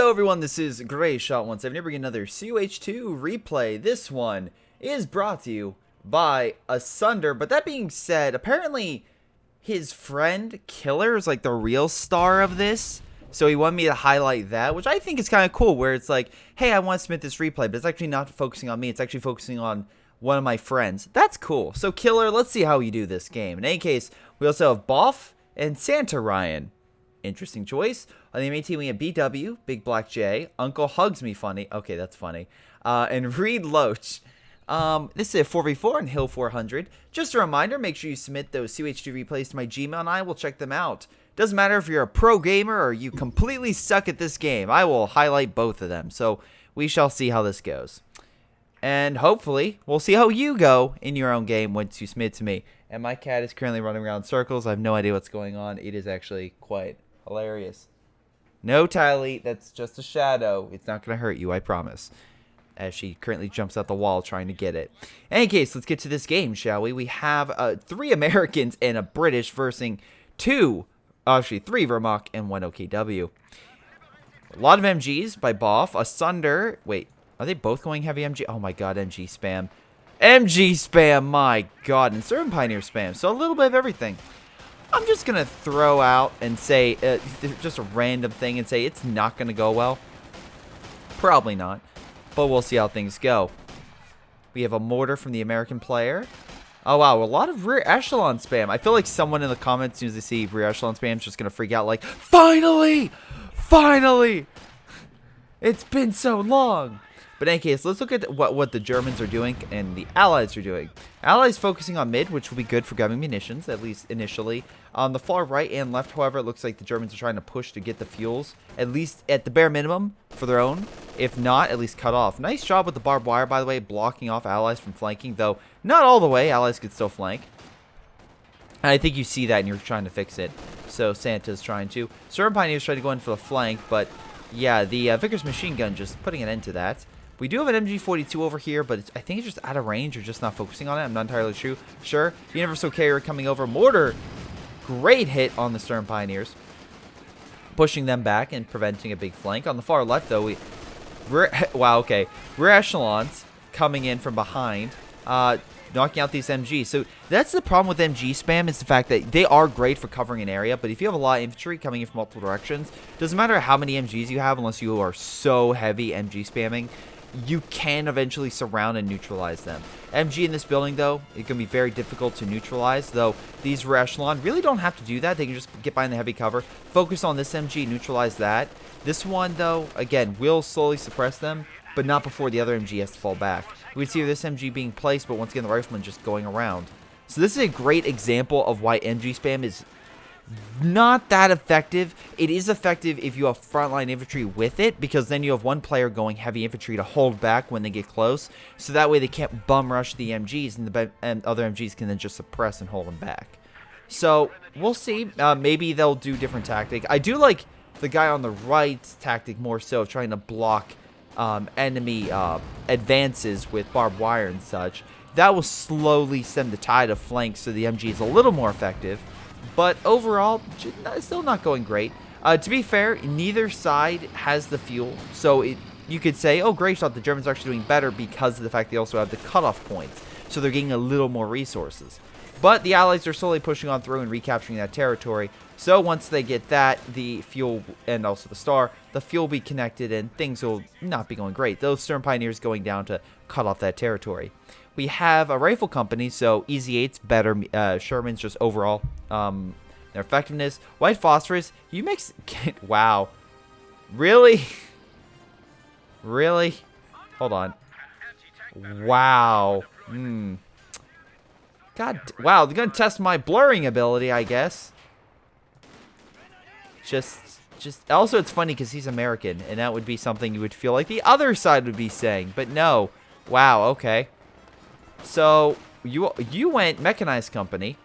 Hello everyone, this is Greyshot17 here bringing another COH2 replay. This one is brought to you by Asunder, but that being said, apparently his friend Killer is like the real star of this, so he wanted me to highlight that, which I think is kind of cool, where it's like, hey, I want to submit this replay, but it's actually not focusing on me, it's actually focusing on one of my friends. That's cool. So Killer, let's see how you do this game. In any case, we also have Boff and Santa Ryan. Interesting choice. On the main team, we have BW, Big Black J, Uncle Hugs Me Funny. Okay, that's funny. And Reed Loach. This is a 4v4 and Hill 400. Just a reminder, make sure you submit those CH2 replays to my Gmail and I will check them out. Doesn't matter if you're a pro gamer or you completely suck at this game. I will highlight both of them. So we shall see how this goes. And hopefully, we'll see how you go in your own game once you submit to me. And my cat is currently running around in circles. I have no idea what's going on. It is actually quite hilarious. No, Tylee, that's just a shadow. It's not going to hurt you, I promise. As she currently jumps out the wall trying to get it. In any case, let's get to this game, shall we? We have 3 Americans and a British versus three Vermont and 1 OKW. A lot of MGs by Boff. Asunder. Wait, are they both going heavy MG? Oh my god, MG spam. MG spam, my god. And Sturmtiger spam. So a little bit of everything. I'm just going to throw out and say, just a random thing and say it's not going to go well. Probably not. But we'll see how things go. We have a mortar from the American player. Oh, wow. A lot of rear echelon spam. I feel like someone in the comments, as soon as they see rear echelon spam, is just going to freak out like, finally! Finally! It's been so long. But in any case, let's look at what the Germans are doing and the Allies are doing. Allies focusing on mid, which will be good for grabbing munitions, at least initially. On the far right and left, however, it looks like the Germans are trying to push to get the fuels, at least at the bare minimum, for their own. If not, at least cut off. Nice job with the barbed wire, by the way, blocking off Allies from flanking, though not all the way. Allies could still flank. And I think you see that and you're trying to fix it. So Santa's trying to. Sturm Pioneers trying to go in for the flank, but yeah, the Vickers machine gun just putting an end to that. We do have an MG42 over here, but I think it's just out of range or just not focusing on it. I'm not entirely sure. Universal Carrier coming over. Mortar. Great hit on the Sturm Pioneers. Pushing them back and preventing a big flank. On the far left, though, wow, okay. Rear echelons coming in from behind. Knocking out these MGs. So that's the problem with MG spam, is the fact that they are great for covering an area, but if you have a lot of infantry coming in from multiple directions, doesn't matter how many MGs you have unless you are so heavy MG spamming, you can eventually surround and neutralize them. MG in this building, though, it can be very difficult to neutralize, though these rear echelon really don't have to do that. They can just get behind the heavy cover, focus on this MG, neutralize that. This one, though, again, will slowly suppress them, but not before the other MG has to fall back. We would see this MG being placed, but once again, the rifleman just going around. So this is a great example of why MG spam is not that effective. It is effective if you have frontline infantry with it, because then you have one player going heavy infantry to hold back when they get close, so that way they can't bum rush the MGs, and other MGs can then just suppress and hold them back. So we'll see. Maybe they'll do different tactic. I do like the guy on the right tactic more so, trying to block enemy advances with barbed wire and such. That will slowly send the tide of flanks, so the MG is a little more effective. But overall, still not going great. To be fair, neither side has the fuel. So you could say, oh, Greyshot, the Germans are actually doing better because of the fact they also have the cutoff points. So they're getting a little more resources. But the Allies are slowly pushing on through and recapturing that territory. So once they get that, the fuel and also the star, the fuel will be connected and things will not be going great. Those Sturm Pioneers going down to cut off that territory. We have a rifle company, so Easy 8's better. Sherman's just overall their effectiveness. White Phosphorus, you mix. Wow, really, really. Hold on. Wow. God. Wow, they're gonna test my blurring ability, I guess. Just. Also, it's funny because he's American, and that would be something you would feel like the other side would be saying, but no. Wow. Okay. So, you went Mechanized Company.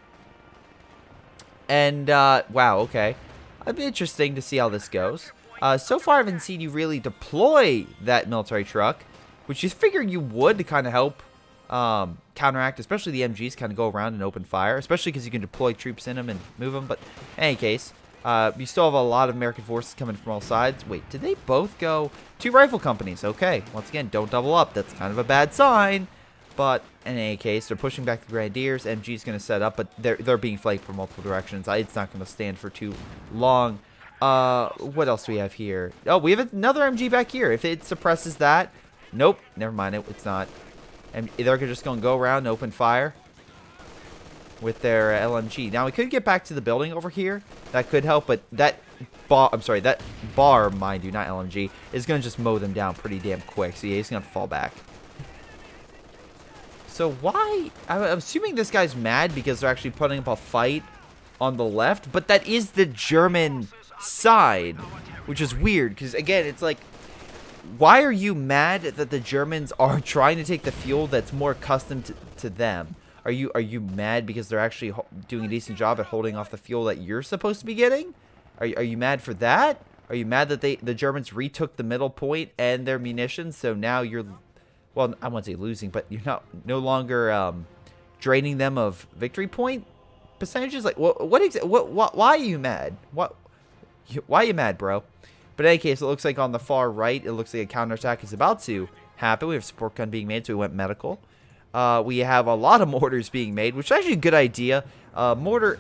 And, wow, okay. It'd be interesting to see how this goes. So far, I haven't seen you really deploy that military truck, which you figured you would to kind of help counteract, especially the MGs kind of go around and open fire, especially because you can deploy troops in them and move them. But in any case, You still have a lot of American forces coming from all sides. Wait, did they both go? 2 rifle companies. Okay. Once again, don't double up. That's kind of a bad sign. But in any case, they're pushing back the Grenadiers. MG's going to set up, but they're being flanked from multiple directions. It's not going to stand for too long. What else do we have here? Oh, we have another MG back here. If it suppresses that. Nope. Never mind. It's not. And they're just going to go around and open fire with their LMG. Now, we could get back to the building over here. That could help, but that bar, mind you, not LMG, is going to just mow them down pretty damn quick. So, yeah, he's going to fall back. So, why? I'm assuming this guy's mad because they're actually putting up a fight on the left. But that is the German side, which is weird. Because, again, it's like, why are you mad that the Germans are trying to take the fuel that's more accustomed to them? Are you mad because they're actually doing a decent job at holding off the fuel that you're supposed to be getting? Are you mad for that? Are you mad that the Germans retook the middle point and their munitions? So now you're, well, I won't say losing, but you're no longer draining them of victory point percentages. Like why are you mad? Why are you mad, bro? But in any case, it looks like on the far right, it looks like a counterattack is about to happen. We have a support gun being made, so we went medical. We have a lot of mortars being made, which is actually a good idea. Not mortar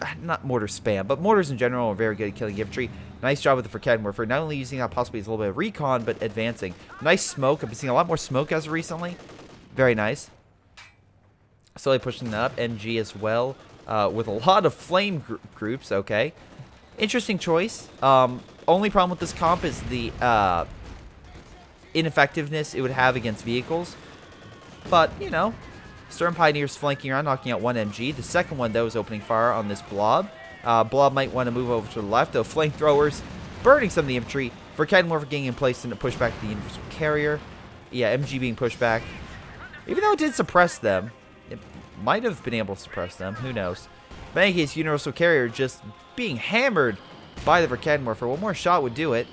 spam, but mortars in general are very good at killing infantry. Nice job with the Verkehrtenwerfer. Not only using that possibly as a little bit of recon, but advancing. Nice smoke. I've been seeing a lot more smoke as of recently. Very nice. Slowly pushing that up. NG as well, with a lot of flame groups. Okay. Interesting choice. Only problem with this comp is the ineffectiveness it would have against vehicles. But, you know, Sturm Pioneers flanking around, knocking out one MG. The second one, though, is opening fire on this blob. Blob might want to move over to the left, though. Flamethrowers burning some of the infantry. Verkehrtenwerfer getting in place to push back the universal carrier. Yeah, MG being pushed back. Even though it did suppress them, it might have been able to suppress them. Who knows? But in any case, universal carrier just being hammered by the Verkehrtenwerfer. One more shot would do it.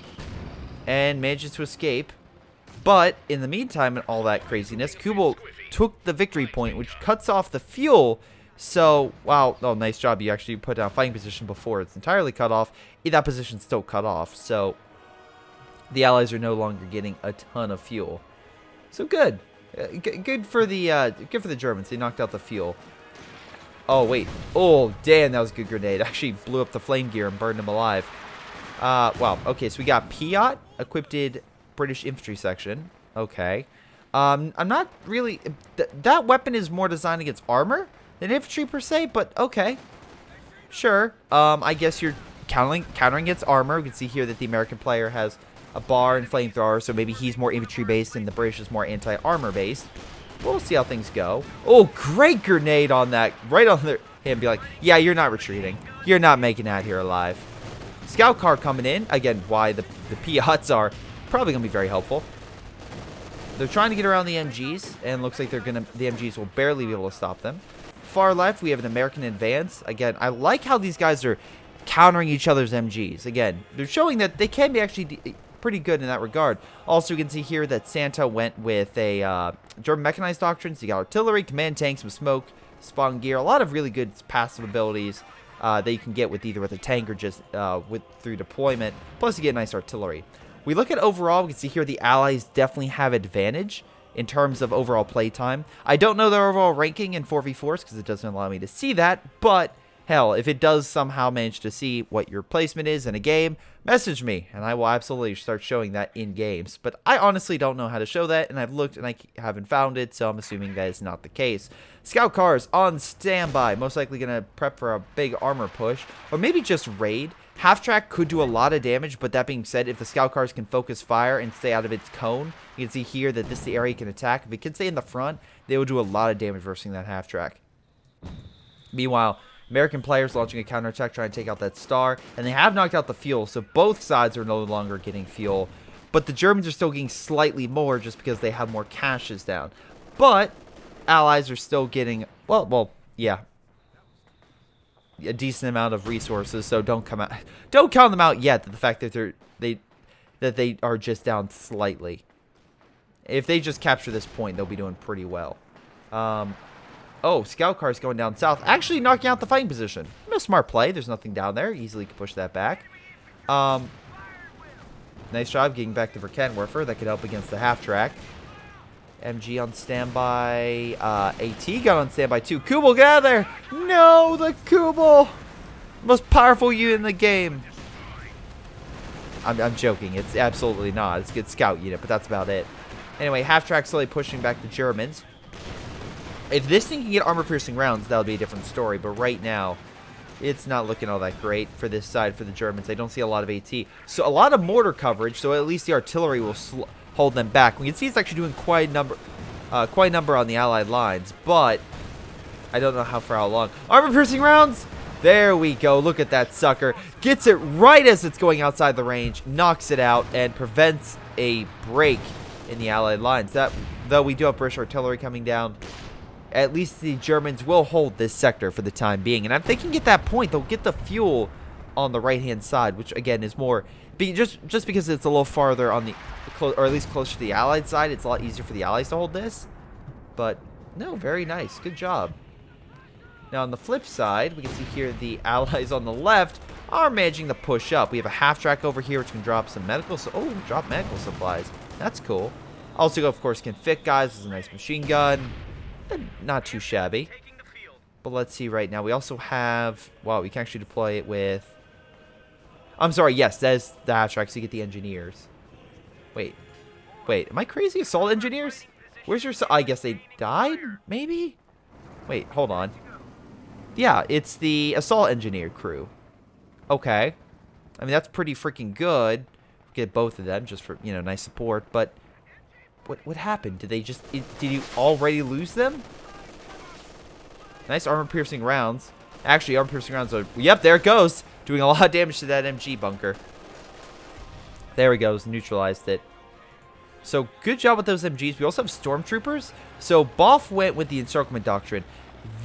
And manages to escape. But in the meantime, and all that craziness, Kubel took the victory point, which cuts off the fuel. So, wow, oh, nice job. You actually put down a fighting position before it's entirely cut off. That position's still cut off. So, the Allies are no longer getting a ton of fuel. So, good. Good for the Germans. They knocked out the fuel. Oh, wait. Oh, damn, that was a good grenade. Actually blew up the flame gear and burned him alive. Wow. Okay, so we got Piat, equipped British infantry section. Okay. I'm not really... that weapon is more designed against armor than infantry per se, but okay. Sure. I guess you're countering against armor. We can see here that the American player has a bar and flamethrower, so maybe he's more infantry-based and the British is more anti-armor-based. We'll see how things go. Oh, great grenade on that. Right on him. Be like, yeah, you're not retreating. You're not making that here alive. Scout car coming in. Again, why the Piats are probably going to be very helpful. They're trying to get around the MGs, and looks like the MGs will barely be able to stop them. Far left, we have an American advance. Again, I like how these guys are countering each other's MGs. Again, they're showing that they can be actually pretty good in that regard. Also, you can see here that Santa went with a German mechanized doctrines. You got artillery, command tanks, some smoke, spawn gear. A lot of really good passive abilities that you can get with either with a tank or just through deployment. Plus, you get nice artillery. We look at overall, we can see here the Allies definitely have advantage in terms of overall play time. I don't know their overall ranking in 4v4s because it doesn't allow me to see that, but hell, if it does somehow manage to see what your placement is in a game, message me, and I will absolutely start showing that in games. But I honestly don't know how to show that, and I've looked and I haven't found it, so I'm assuming that is not the case. Scout cars on standby, most likely going to prep for a big armor push, or maybe just raid. Half-track could do a lot of damage, but that being said, if the scout cars can focus fire and stay out of its cone, you can see here that this is the area it can attack. If it can stay in the front, they will do a lot of damage versus that half-track. Meanwhile, American players launching a counterattack trying to take out that star, and they have knocked out the fuel, so both sides are no longer getting fuel. But the Germans are still getting slightly more just because they have more caches down. But Allies are still getting, well, yeah, a decent amount of resources, so don't count them out yet. The fact that they are just down slightly. If they just capture this point, they'll be doing pretty well. Oh, scout cars going down south, actually knocking out the fighting position. No smart play. There's nothing down there. Easily can push that back. Nice job getting back to Verkenwerfer. That could help against the half-track. MG on standby. AT gun on standby too. Kubel, get out of there! No, the Kubel! Most powerful unit in the game. I'm joking. It's absolutely not. It's a good scout unit, but that's about it. Anyway, half-track slowly pushing back the Germans. If this thing can get armor-piercing rounds, that would be a different story. But right now, it's not looking all that great for this side for the Germans. I don't see a lot of AT. So a lot of mortar coverage, so at least the artillery will hold them back. We can see it's actually doing quite a number on the Allied lines, but I don't know how far along. Armor-piercing rounds! There we go. Look at that sucker. Gets it right as it's going outside the range, knocks it out, and prevents a break in the Allied lines. Though we do have British artillery coming down, at least the Germans will hold this sector for the time being. And I'm thinking at that point, they'll get the fuel on the right-hand side, which, again, is more... Just because it's a little farther on the... or at least closer to the Allied side, it's a lot easier for the Allies to hold this. But, no, very nice. Good job. Now, on the flip side, we can see here the Allies on the left are managing to push up. We have a half-track over here, which can drop some medical... drop medical supplies. That's cool. Also, of course, can fit guys. This is a nice machine gun. Not too shabby. But let's see right now. We also have... Wow, we can actually deploy it with... I'm sorry, yes, that is the half-track, so you get the engineers. Wait, am I crazy? Assault engineers? Where's your... I guess they died, maybe? Wait, hold on. Yeah, it's the assault engineer crew. Okay. I mean, that's pretty freaking good. Get both of them just for, you know, nice support. But what happened? Did they just... Did you already lose them? Nice armor-piercing rounds. Actually, armor-piercing rounds are... Yep, there it goes. Doing a lot of damage to that MG bunker. There he goes. Neutralized it. So, good job with those MGs. We also have stormtroopers. So, Boff went with the encirclement doctrine.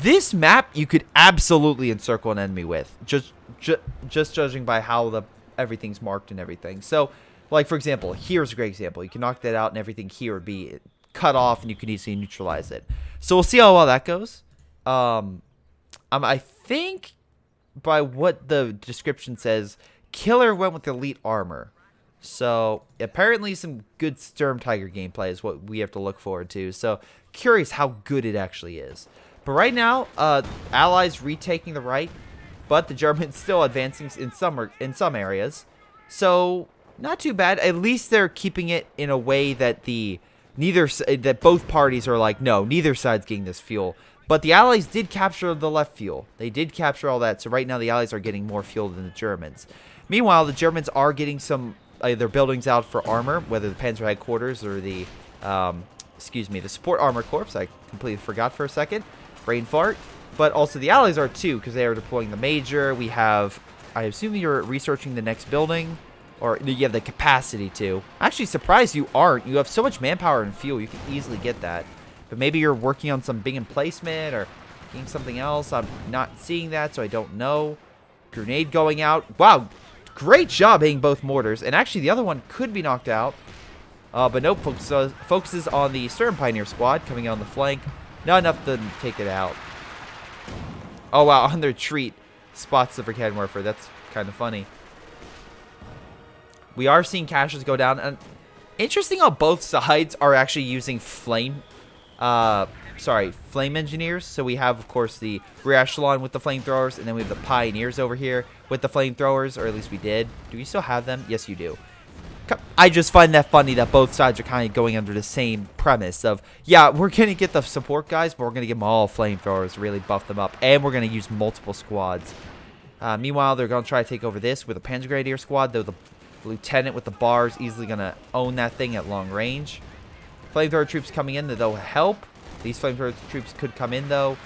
This map, you could absolutely encircle an enemy with. Just judging by how everything's marked and everything. So, like, for example, here's a great example. You can knock that out and everything here would be cut off and you can easily neutralize it. So, we'll see how well that goes. I think, by what the description says, Killer went with elite armor. So, apparently some good Sturmtiger gameplay is what we have to look forward to. So, curious how good it actually is. But right now, Allies retaking the right, but the Germans still advancing in some areas. So, not too bad. At least they're keeping it in a way that that both parties are like, no, neither side's getting this fuel. But the Allies did capture the left fuel. They did capture all that. So right now the Allies are getting more fuel than the Germans. Meanwhile, the Germans are getting some their buildings out for armor, whether the Panzer headquarters or the the support armor corps. I completely forgot for a second. Brain fart. But also the Allies are too, because they are deploying the Major. We have, I assume you're researching the next building, or you have the capacity to. I'm actually surprised you aren't. You have so much manpower and fuel, you can easily get that. But maybe you're working on some big emplacement or getting something else. I'm not seeing that, so I don't know. Grenade going out. Wow, great job hitting both mortars. And actually, the other one could be knocked out. But nope, focuses on the Sturmpioneer squad coming on the flank. Not enough to take it out. Oh, wow, on their retreat. Spots the Verkenwerfer. That's kind of funny. We are seeing caches go down. And interesting how both sides are actually using flame engineers. So we have, of course, the rear echelon with the flamethrowers, and then we have the pioneers over here with the flamethrowers, or at least we did. Do we still have them? Yes, you do. I just find that funny that both sides are kind of going under the same premise of, yeah, we're going to get the support guys, but we're going to give them all flamethrowers, really buff them up, and we're going to use multiple squads. Meanwhile, they're going to try to take over this with a Panzer Grenadier squad, though the lieutenant with the bars easily going to own that thing at long range. Flamethrower troops coming in, that'll help. These flamethrower troops could come in, though.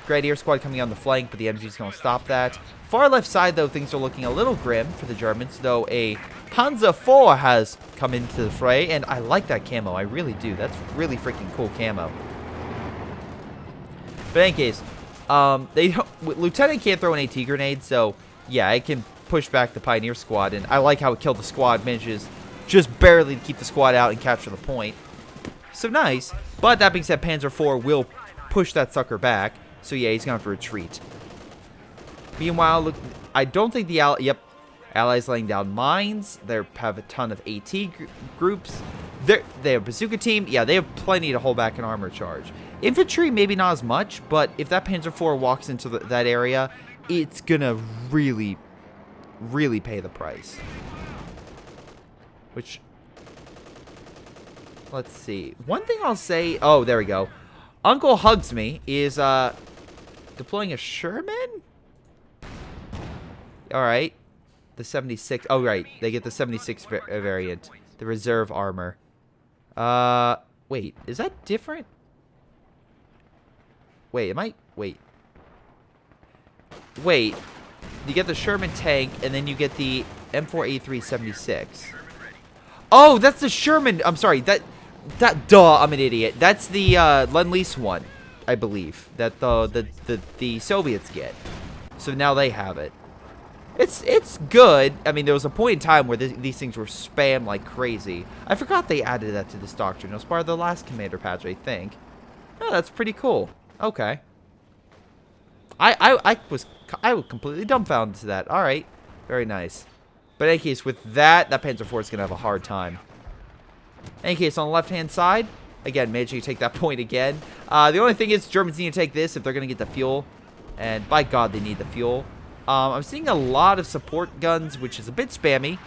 Grenadier squad coming on the flank, but the MG's going to stop that. Far left side, though, things are looking a little grim for the Germans, though a Panzer IV has come into the fray, and I like that camo. I really do. That's really freaking cool camo. But in any case, Lieutenant can't throw an AT grenade, so yeah, it can push back the Pioneer squad, and I like how it killed the squad, manages just barely to keep the squad out and capture the point. So nice. But that being said, Panzer IV will push that sucker back, so yeah, he's going to have to retreat. Meanwhile, look, I don't think the Yep. Allies laying down mines. They have a ton of AT groups. They have bazooka team. Yeah, they have plenty to hold back an armor charge. Infantry, maybe not as much, but if that Panzer IV walks into that area, it's gonna really, really pay the price. Which, let's see. One thing I'll say, oh, there we go. Uncle Hugs Me is deploying a Sherman? Alright. The 76. Oh, right. They get the 76 variant. The reserve armor. Wait. Is that different? Wait, wait. Wait. You get the Sherman tank, and then you get the M4A3 76. Oh, that's the Sherman. I'm sorry. Duh, I'm an idiot. That's the Lend-Lease one, I believe, that the Soviets get. So now they have it. It's good. I mean, there was a point in time where these things were spammed like crazy. I forgot they added that to this doctrine. It was part of the last commander patch, I think. Oh, that's pretty cool. Okay. I was completely dumbfounded to that. All right, very nice. But in any case, with that Panzer IV is gonna have a hard time. In any case, on the left-hand side, again, managing to take that point again. The only thing is, Germans need to take this if they're going to get the fuel. And by God, they need the fuel. I'm seeing a lot of support guns, which is a bit spammy.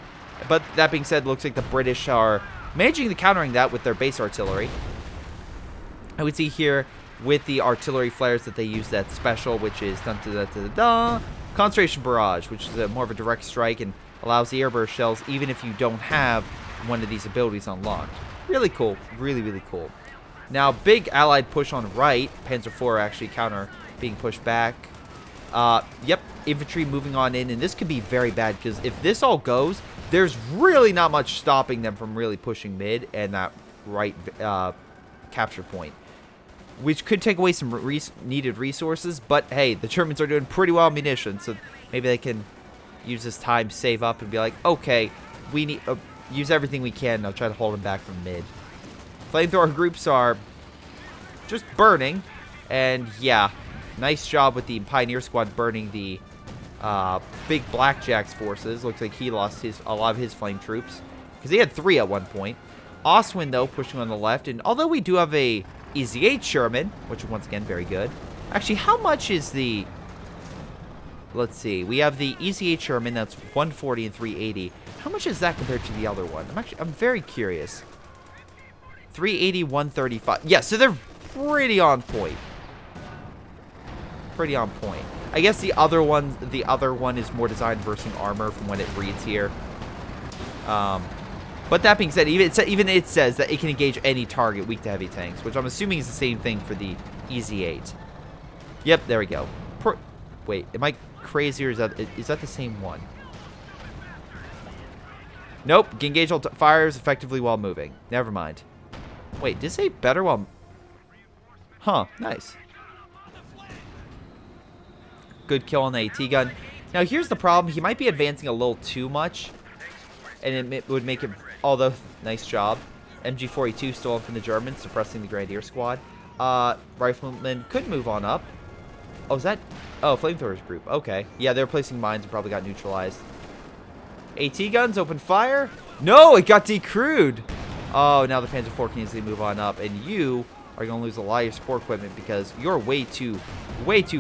But that being said, it looks like the British are managing to countering that with their base artillery. I would see here with the artillery flares that they use that special, which is concentration barrage, which is more of a direct strike and allows the airburst shells even if you don't have one of these abilities unlocked. Really cool. Really, really cool. Now, big allied push on right. Panzer IV actually counter being pushed back. Yep, infantry moving on in, and this could be very bad because if this all goes, there's really not much stopping them from really pushing mid and that right capture point, which could take away some needed resources. But hey, the Germans are doing pretty well on munitions, so maybe they can use this time, save up, and be like, okay, we need use everything we can. I'll try to hold them back from mid. Flamethrower groups are just burning, and yeah, nice job with the Pioneer Squad burning the big Blackjack's forces. Looks like he lost a lot of his flame troops because he had 3 at one point. Oswin, though, pushing on the left, and although we do have a EZ-8 Sherman, which is once again very good. Actually, how much is the... Let's see. We have the EZ-8 Sherman, that's 140 and 380. How much is that compared to the other one? I'm very curious. 380, 135. Yeah, so they're pretty on point. Pretty on point. I guess the other one is more designed versus armor from what it reads here. But that being said, even it says that it can engage any target weak to heavy tanks, which I'm assuming is the same thing for the EZ-8. Yep, there we go. Wait, am I crazy or is that the same one? Nope, engage all fires effectively while moving. Never mind. Wait, did it say better while... Huh, nice. Good kill on the AT gun. Now, here's the problem. He might be advancing a little too much, and it would make him... Although, nice job. MG-42 still up in the Germans, suppressing the Grenadier Squad. Riflemen could move on up. Oh, is that... Oh, Flamethrowers group. Okay. Yeah, they're placing mines and probably got neutralized. AT guns, open fire. No, it got decrewed. Oh, now the Panzer IV can easily move on up, and you are going to lose a lot of your support equipment because you're way too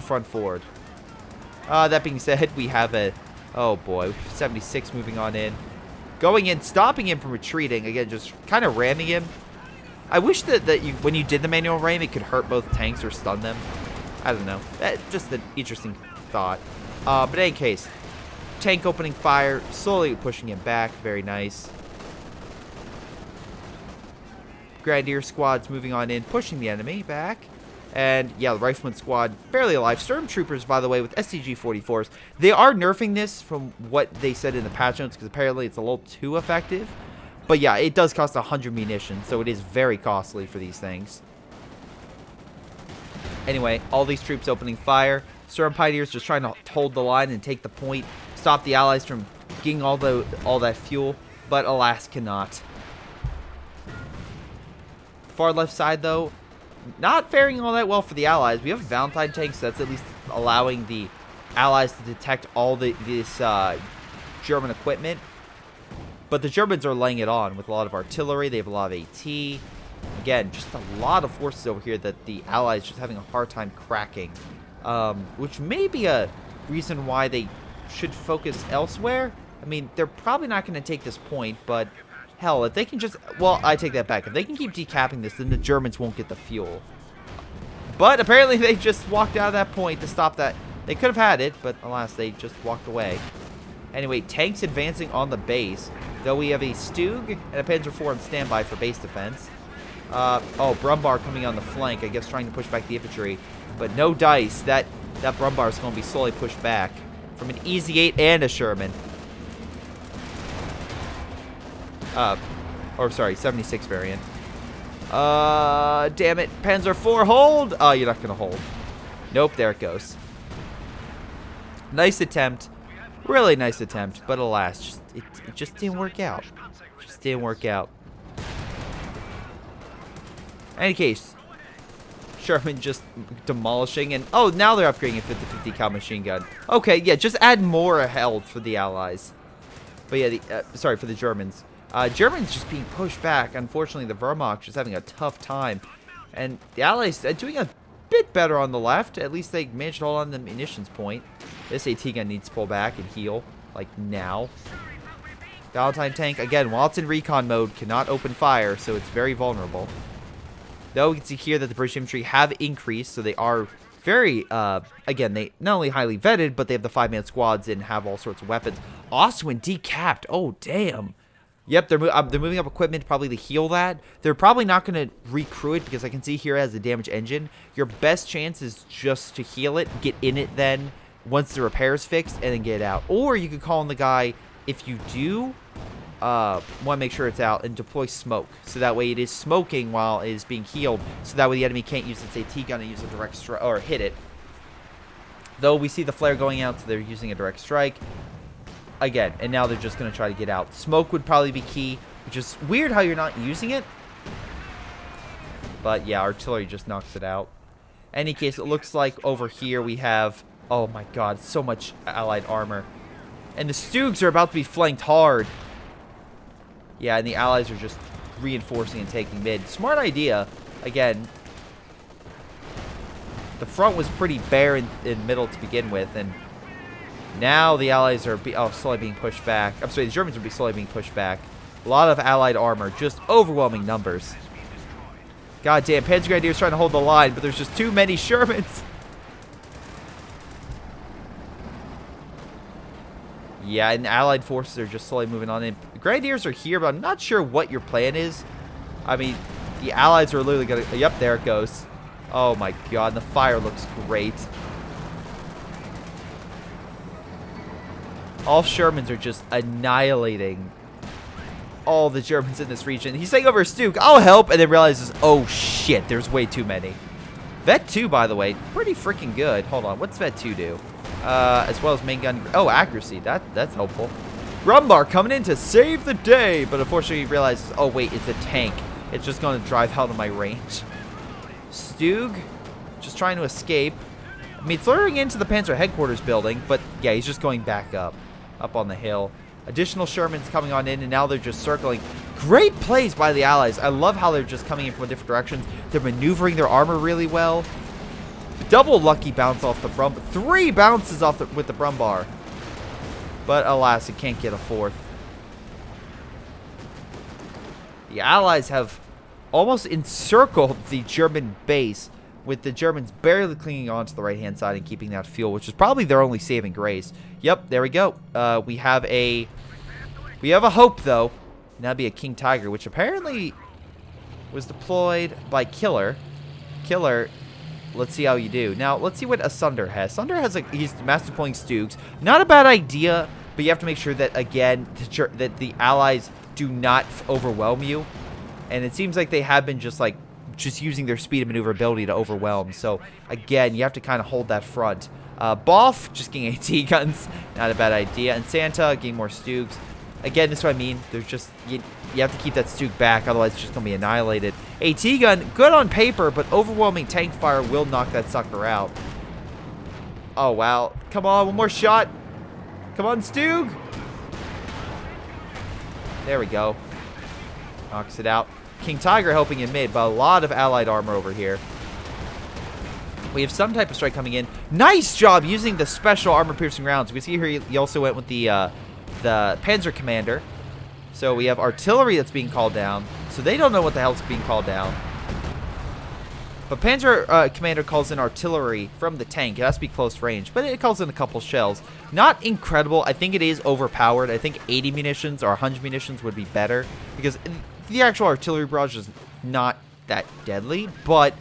front forward. That being said, we have a... Oh, boy. 76 moving on in. Going in, stopping him from retreating. Again, just kind of ramming him. I wish that when you did the manual ram, it could hurt both tanks or stun them. I don't know. Just an interesting thought. But in any case, tank opening fire, slowly pushing him back. Very nice. Grenadier squads moving on in, pushing the enemy back. And yeah, the Rifleman squad barely alive. Sturmtroopers, by the way, with STG-44s. They are nerfing this from what they said in the patch notes because apparently it's a little too effective. But yeah, it does cost 100 munitions, so it is very costly for these things. Anyway, all these troops opening fire. Sturm Pioneers just trying to hold the line and take the point. Stop the Allies from getting all that fuel, but alas, cannot. Far left side, though, not faring all that well for the Allies. We have Valentine tanks, so that's at least allowing the Allies to detect all this German equipment. But the Germans are laying it on with a lot of artillery. They have a lot of AT. Again, just a lot of forces over here that the Allies just having a hard time cracking. Which may be a reason why they should focus elsewhere. I mean, they're probably not going to take this point, but hell, if they can just... Well, I take that back. If they can keep decapping this, then the Germans won't get the fuel. But apparently they just walked out of that point to stop that. They could have had it, but alas, they just walked away. Anyway, tanks advancing on the base. Though we have a Stug and a Panzer IV on standby for base defense. Oh, Brumbar coming on the flank, I guess trying to push back the infantry. But no dice. That Brumbar is going to be slowly pushed back from an Easy 8 and a Sherman. Or sorry, 76 variant. Damn it. Panzer IV, hold! Oh, you're not going to hold. Nope, there it goes. Nice attempt. Really nice attempt, but alas, it just didn't work out. Just didn't work out. In any case, Sherman just demolishing, and oh, now they're upgrading a 50-50 cal machine gun. Okay, yeah, just add more health for the Allies. But yeah, sorry, for the Germans. Germans just being pushed back. Unfortunately, the Wehrmacht just having a tough time. And the Allies are doing a bit better on the left. At least they managed to hold on the munitions point. This AT gun needs to pull back and heal, like now. Valentine tank, again, while it's in recon mode, cannot open fire, so it's very vulnerable. Though we can see here that the British infantry have increased, so they are very, again, they not only highly vetted, but they have the 5-man squads and have all sorts of weapons. Ostwind decapped. Oh, damn. Yep, they're moving up equipment probably to heal that. They're probably not going to recrew it because I can see here it has a damaged engine. Your best chance is just to heal it, get in it then once the repair's fixed, and then get out. Or you could call in the guy if you do want to make sure it's out and deploy smoke. So that way it is smoking while it is being healed. So that way the enemy can't use its AT gun and use a direct strike or hit it. Though we see the flare going out, so they're using a direct strike. Again, and now they're just going to try to get out. Smoke would probably be key, which is weird how you're not using it. But yeah, artillery just knocks it out. Any case, it looks like over here we have... Oh my god, so much Allied armor. And the Stugs are about to be flanked hard. Yeah, and the Allies are just reinforcing and taking mid. Smart idea. Again, the front was pretty bare in middle to begin with, and now the Allies are slowly being pushed back. I'm sorry, the Germans will be slowly being pushed back. A lot of Allied armor, just overwhelming numbers. God damn, Panzer Grenadiers trying to hold the line, but there's just too many Shermans. Yeah, and Allied forces are just slowly moving on in. Grenadiers are here, but I'm not sure what your plan is. I mean, the Allies are literally going to... Yep, there it goes. Oh my god, the fire looks great. All Shermans are just annihilating all the Germans in this region. He's saying over Stuke, I'll help, and then realizes, oh shit, there's way too many. Vet 2, by the way, pretty freaking good. Hold on, what's Vet 2 do? As well as main gun. Oh, accuracy. That's helpful. Brumbar coming in to save the day, but unfortunately he realizes, oh wait, it's a tank. It's just going to drive out of my range. Stug, just trying to escape. I mean, it's luring into the Panzer headquarters building, but yeah, he's just going back up on the hill. Additional Shermans coming on in, and now they're just circling. Great plays by the Allies. I love how they're just coming in from different directions. They're maneuvering their armor really well. Double lucky bounce off the Brumbar. 3 bounces off with the Brumbar. But alas, it can't get a 4th. The Allies have almost encircled the German base, with the Germans barely clinging on to the right-hand side and keeping that fuel, which is probably their only saving grace. Yep, there we go. We have a hope, though. And that'd be a King Tiger, which apparently was deployed by Killer. Killer... Let's see how you do. Now, let's see what Asunder has. Asunder has he's mass deploying Stugs. Not a bad idea, but you have to make sure that, again, that the Allies do not overwhelm you. And it seems like they have been just using their speed and maneuverability to overwhelm. So, again, you have to kind of hold that front. Boff, just getting AT guns. Not a bad idea. And Santa, getting more Stugs. Again, this is what I mean. There's just... You have to keep that Stug back, otherwise it's just going to be annihilated. AT gun, good on paper, but overwhelming tank fire will knock that sucker out. Oh, wow. Come on, one more shot. Come on, Stug. There we go. Knocks it out. King Tiger helping in mid, but a lot of allied armor over here. We have some type of strike coming in. Nice job using the special armor-piercing rounds. We see here he also went with the Panzer Commander. So we have artillery that's being called down. So they don't know what the hell's being called down. But Panzer Commander calls in artillery from the tank. It has to be close range, but it calls in a couple shells. Not incredible. I think it is overpowered. I think 80 munitions or 100 munitions would be better, because the actual artillery barrage is not that deadly. But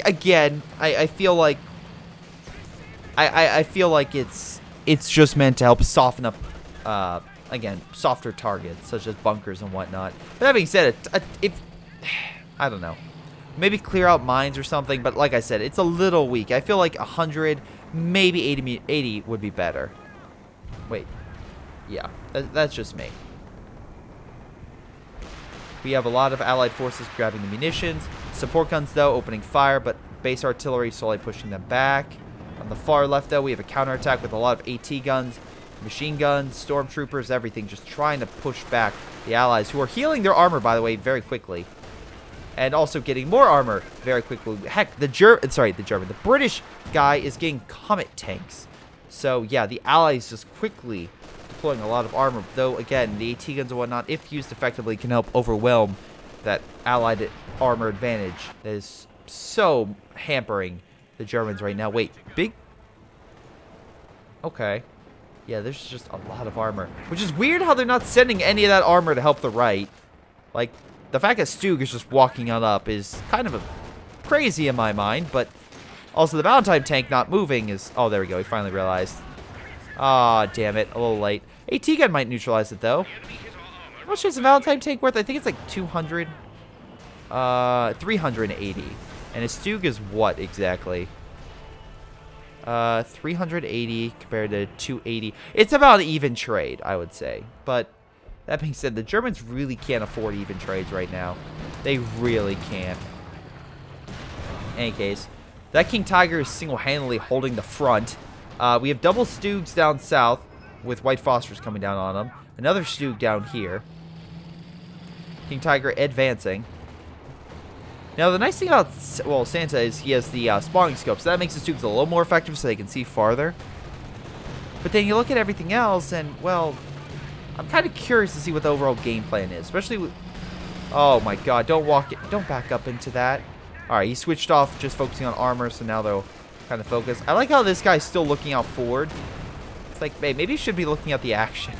again, I feel like I feel like it's just meant to help soften up again, softer targets such as bunkers and whatnot. But that being said, if I don't know, maybe clear out mines or something. But like I said, it's a little weak. I feel like 100, maybe 80 would be better. Wait, yeah, that's just me. We have a lot of allied forces grabbing the munitions. Support guns, though, opening fire, but base artillery slowly pushing them back. On the far left, though, we have a counterattack with a lot of AT guns, machine guns, stormtroopers, everything, just trying to push back the allies, who are healing their armor, by the way, very quickly. And also getting more armor very quickly. Heck, the British guy is getting Comet tanks. So, yeah, the allies just quickly deploying a lot of armor. Though, again, the AT guns and whatnot, if used effectively, can help overwhelm that allied armor advantage that is so hampering the Germans right now. Wait, big? Okay. Yeah, there's just a lot of armor. Which is weird how they're not sending any of that armor to help the right. Like, the fact that Stug is just walking on up is kind of crazy in my mind. But also the Valentine tank not moving is... Oh, there we go. He finally realized. Ah, damn it. A little late. AT gun might neutralize it, though. How much is the Valentine tank worth? I think it's like 200. 380. And his Stug is what exactly? 380 compared to 280. It's about an even trade, I would say. But that being said, the Germans really can't afford even trades right now. They really can't. In any case, that King Tiger is single-handedly holding the front. We have double Stugs down south with white phosphorus coming down on them. Another Stug down here. King Tiger advancing. Now, the nice thing about, well, Santa is he has the spawning scope, so that makes the Stugs a little more effective so they can see farther. But then you look at everything else, and, well, I'm kind of curious to see what the overall game plan is, especially with... Oh, my God, don't back up into that. All right, he switched off just focusing on armor, so now they'll kind of focus. I like how this guy's still looking out forward. It's like, hey, maybe he should be looking at the action.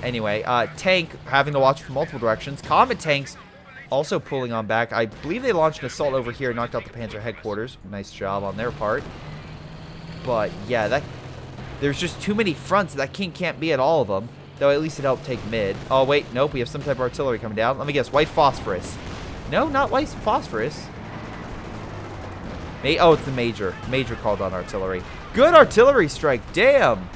Anyway, tank having to watch from multiple directions. Comet tanks also pulling on back. I believe they launched an assault over here and knocked out the Panzer headquarters. Nice job on their part. But, yeah, there's just too many fronts. That king can't be at all of them. Though at least it helped take mid. Oh, wait. Nope. We have some type of artillery coming down. Let me guess. White phosphorus. No, not white phosphorus. Oh, it's the Major. Major called on artillery. Good artillery strike. Damn.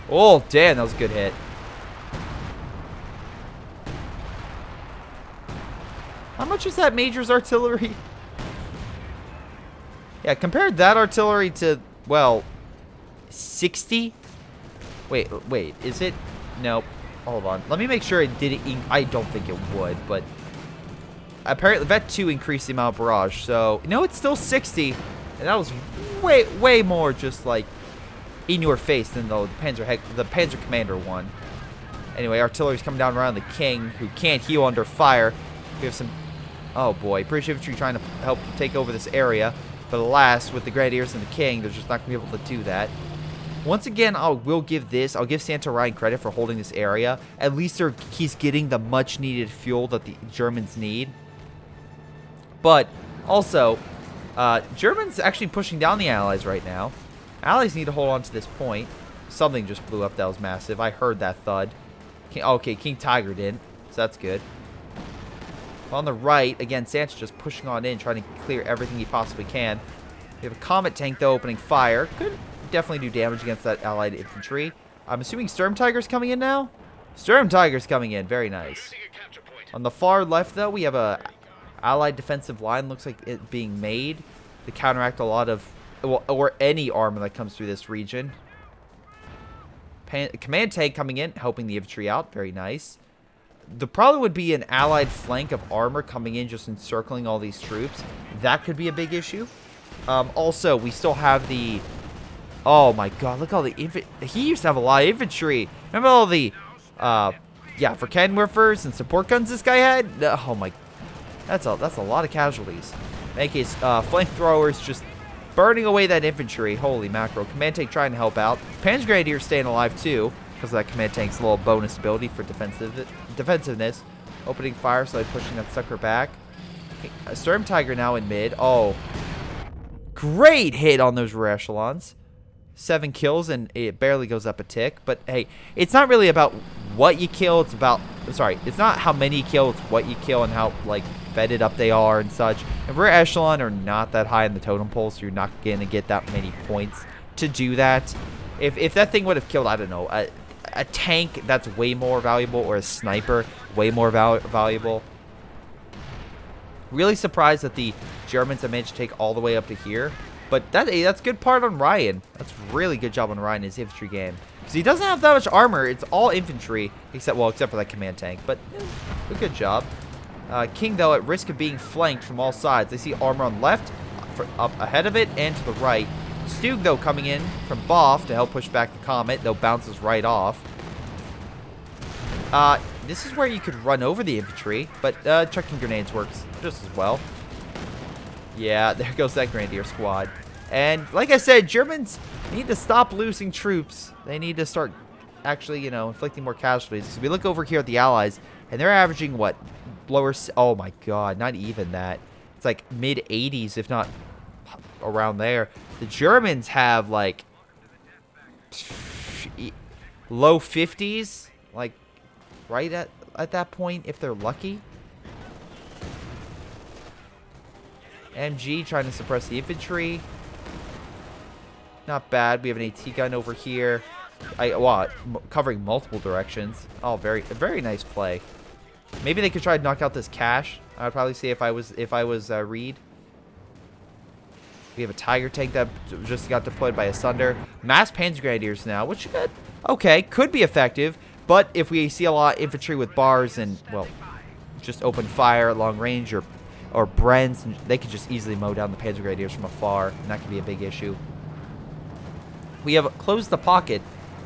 Oh, damn. That was a good hit. How much is that Major's artillery? Yeah, compared that artillery to, well, 60? Wait, is it? Nope. Hold on. Let me make sure it did it. I don't think it would, but apparently Vet 2 increased the amount of barrage. So, no, it's still 60. And that was way more just like in your face than the Panzer Commander one. Anyway, artillery's coming down around the king, who can't heal under fire. We have some... Oh, boy. British infantry trying to help take over this area. But alas, with the Grenadiers and the king, they're just not going to be able to do that. Once again, I'll give Santa Ryan credit for holding this area. At least he's getting the much-needed fuel that the Germans need. But also, Germans actually pushing down the Allies right now. Allies need to hold on to this point. Something just blew up that was massive. I heard that thud. Okay, King Tiger didn't, so that's good. On the right, again, Santa's just pushing on in, trying to clear everything he possibly can. We have a Comet tank, though, opening fire. Could definitely do damage against that allied infantry. I'm assuming Sturmtiger's coming in now? Sturmtiger's coming in. Very nice. On the far left, though, we have a allied defensive line. Looks like it being made to counteract a lot of or any armor that comes through this region. Command tank coming in, helping the infantry out. Very nice. The problem would be an allied flank of armor coming in, just encircling all these troops. That could be a big issue. Also, we still have the... Oh my god, look at all the he used to have a lot of infantry. Remember all the... yeah, for Kenwerfers and support guns this guy had? Oh my... That's a lot of casualties. In any case, flamethrowers just burning away that infantry. Holy mackerel. Command tank trying to help out. Panzer Grenadier staying alive too, because of that command tank's little bonus ability for defensiveness. Opening fire, so pushing that sucker back. Okay, a Sturmtiger now in mid. Oh, great hit on those rear echelons. 7 kills, and it barely goes up a tick. But hey, it's not really about what you kill. It's about, sorry, it's not how many you kill. It's what you kill and how, like, vetted up they are and such. And rear echelon are not that high in the totem pole, so you're not going to get that many points to do that. If that thing would have killed, I don't know, a tank, that's way more valuable, or a sniper, way more valuable. Really surprised that the Germans have managed to take all the way up to here. But that's good part on Ryan. That's really good job on Ryan in his infantry game. Because he doesn't have that much armor. It's all infantry, except for that command tank. But a good job. King, though, at risk of being flanked from all sides. They see armor on the left, up ahead of it, and to the right. Stug, though, coming in from Boff to help push back the Comet, though bounces right off. This is where you could run over the infantry, but chucking grenades works just as well. Yeah, there goes that Grenadier squad. And like I said, Germans need to stop losing troops. They need to start actually, you know, inflicting more casualties. So we look over here at the Allies, and they're averaging, what, lower... Oh, my God, not even that. It's like mid-80s, if not around there. The Germans have, like, low 50s, like, right at that point, if they're lucky. MG trying to suppress the infantry. Not bad. We have an AT gun over here. Covering multiple directions. Oh, very nice play. Maybe they could try to knock out this cache. I would probably say if I was Reed. We have a Tiger tank that just got deployed by a Sunder. Mass Panzer Grenadiers now, which could be effective. But if we see a lot of infantry with bars and, well, just open fire at long range or Brens, they could just easily mow down the Panzer Grenadiers from afar, and that could be a big issue. We have Close the Pocket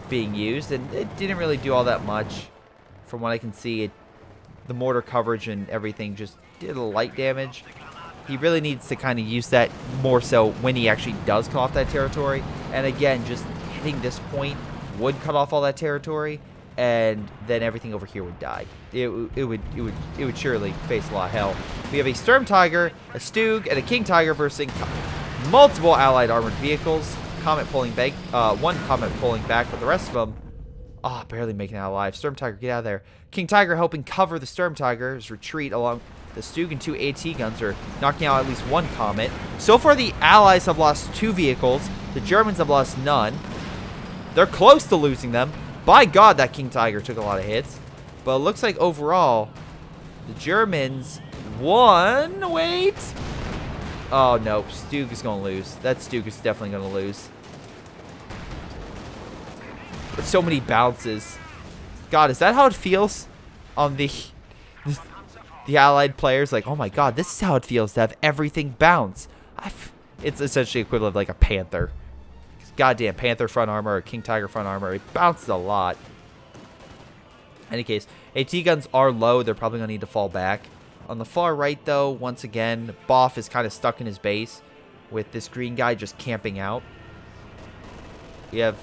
being used, and it didn't really do all that much. From what I can see, the mortar coverage and everything just did a light damage. He really needs to kind of use that more so when he actually does cut off that territory. And again, just hitting this point would cut off all that territory, and then everything over here would die. It would surely face a lot of hell. We have a Sturmtiger, a Stug, and a King Tiger versus multiple allied armored vehicles. Comet pulling back, one Comet pulling back, but the rest of them, barely making it out alive. Sturmtiger, get out of there. King Tiger helping cover the Sturmtiger's retreat along the Stug, and 2 AT guns are knocking out at least 1 Comet. So far, the Allies have lost 2 vehicles. The Germans have lost none. They're close to losing them. By God, that King Tiger took a lot of hits. But it looks like overall, the Germans won. Wait. Oh, no. Stug is going to lose. That Stug is definitely going to lose. With so many bounces. God, is that how it feels on the Allied players? Like, oh my God, this is how it feels to have everything bounce. It's essentially equivalent of like a Panther. Goddamn Panther front armor or King Tiger front armor. It bounces a lot. In any case, AT guns are low. They're probably going to need to fall back. On the far right, though, once again, Boff is kind of stuck in his base with this green guy just camping out. We have...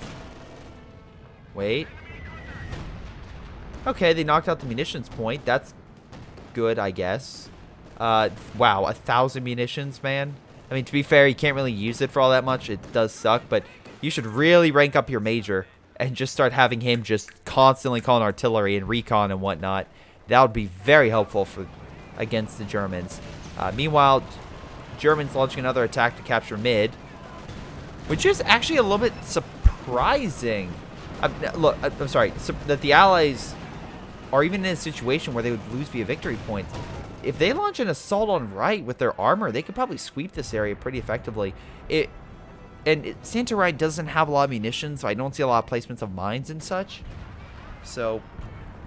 Wait. Okay, they knocked out the munitions point. That's good, I guess. Wow, 1,000 munitions, man. I mean, to be fair, you can't really use it for all that much. It does suck, but you should really rank up your major and just start having him just constantly calling artillery and recon and whatnot. That would be very helpful against the Germans. Meanwhile, Germans launching another attack to capture mid, which is actually a little bit surprising. Look, I'm sorry, that the Allies are even in a situation where they would lose via victory points. If they launch an assault on right with their armor, they could probably sweep this area pretty effectively. Santa Ride doesn't have a lot of munitions, so I don't see a lot of placements of mines and such. So,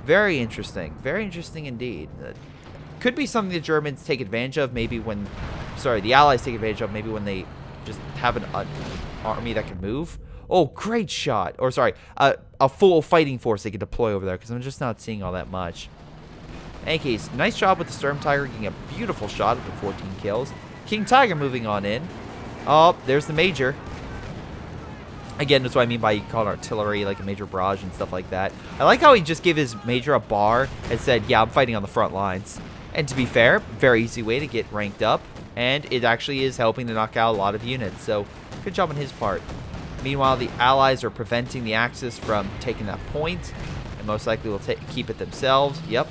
very interesting. Very interesting indeed. Could be something the Germans take advantage of, maybe when... Sorry, the Allies take advantage of, maybe when they just have an army that can move. Oh, great shot. Or, sorry, a full fighting force they could deploy over there, because I'm just not seeing all that much. In any case, nice job with the Sturmtiger, getting a beautiful shot up to 14 kills. King Tiger moving on in. Oh, there's the Major. Again, that's what I mean by you call it artillery, like a Major barrage and stuff like that. I like how he just gave his Major a bar and said, yeah, I'm fighting on the front lines. And to be fair, very easy way to get ranked up. And it actually is helping to knock out a lot of units. So, good job on his part. Meanwhile, the Allies are preventing the Axis from taking that point. And most likely will keep it themselves. Yep.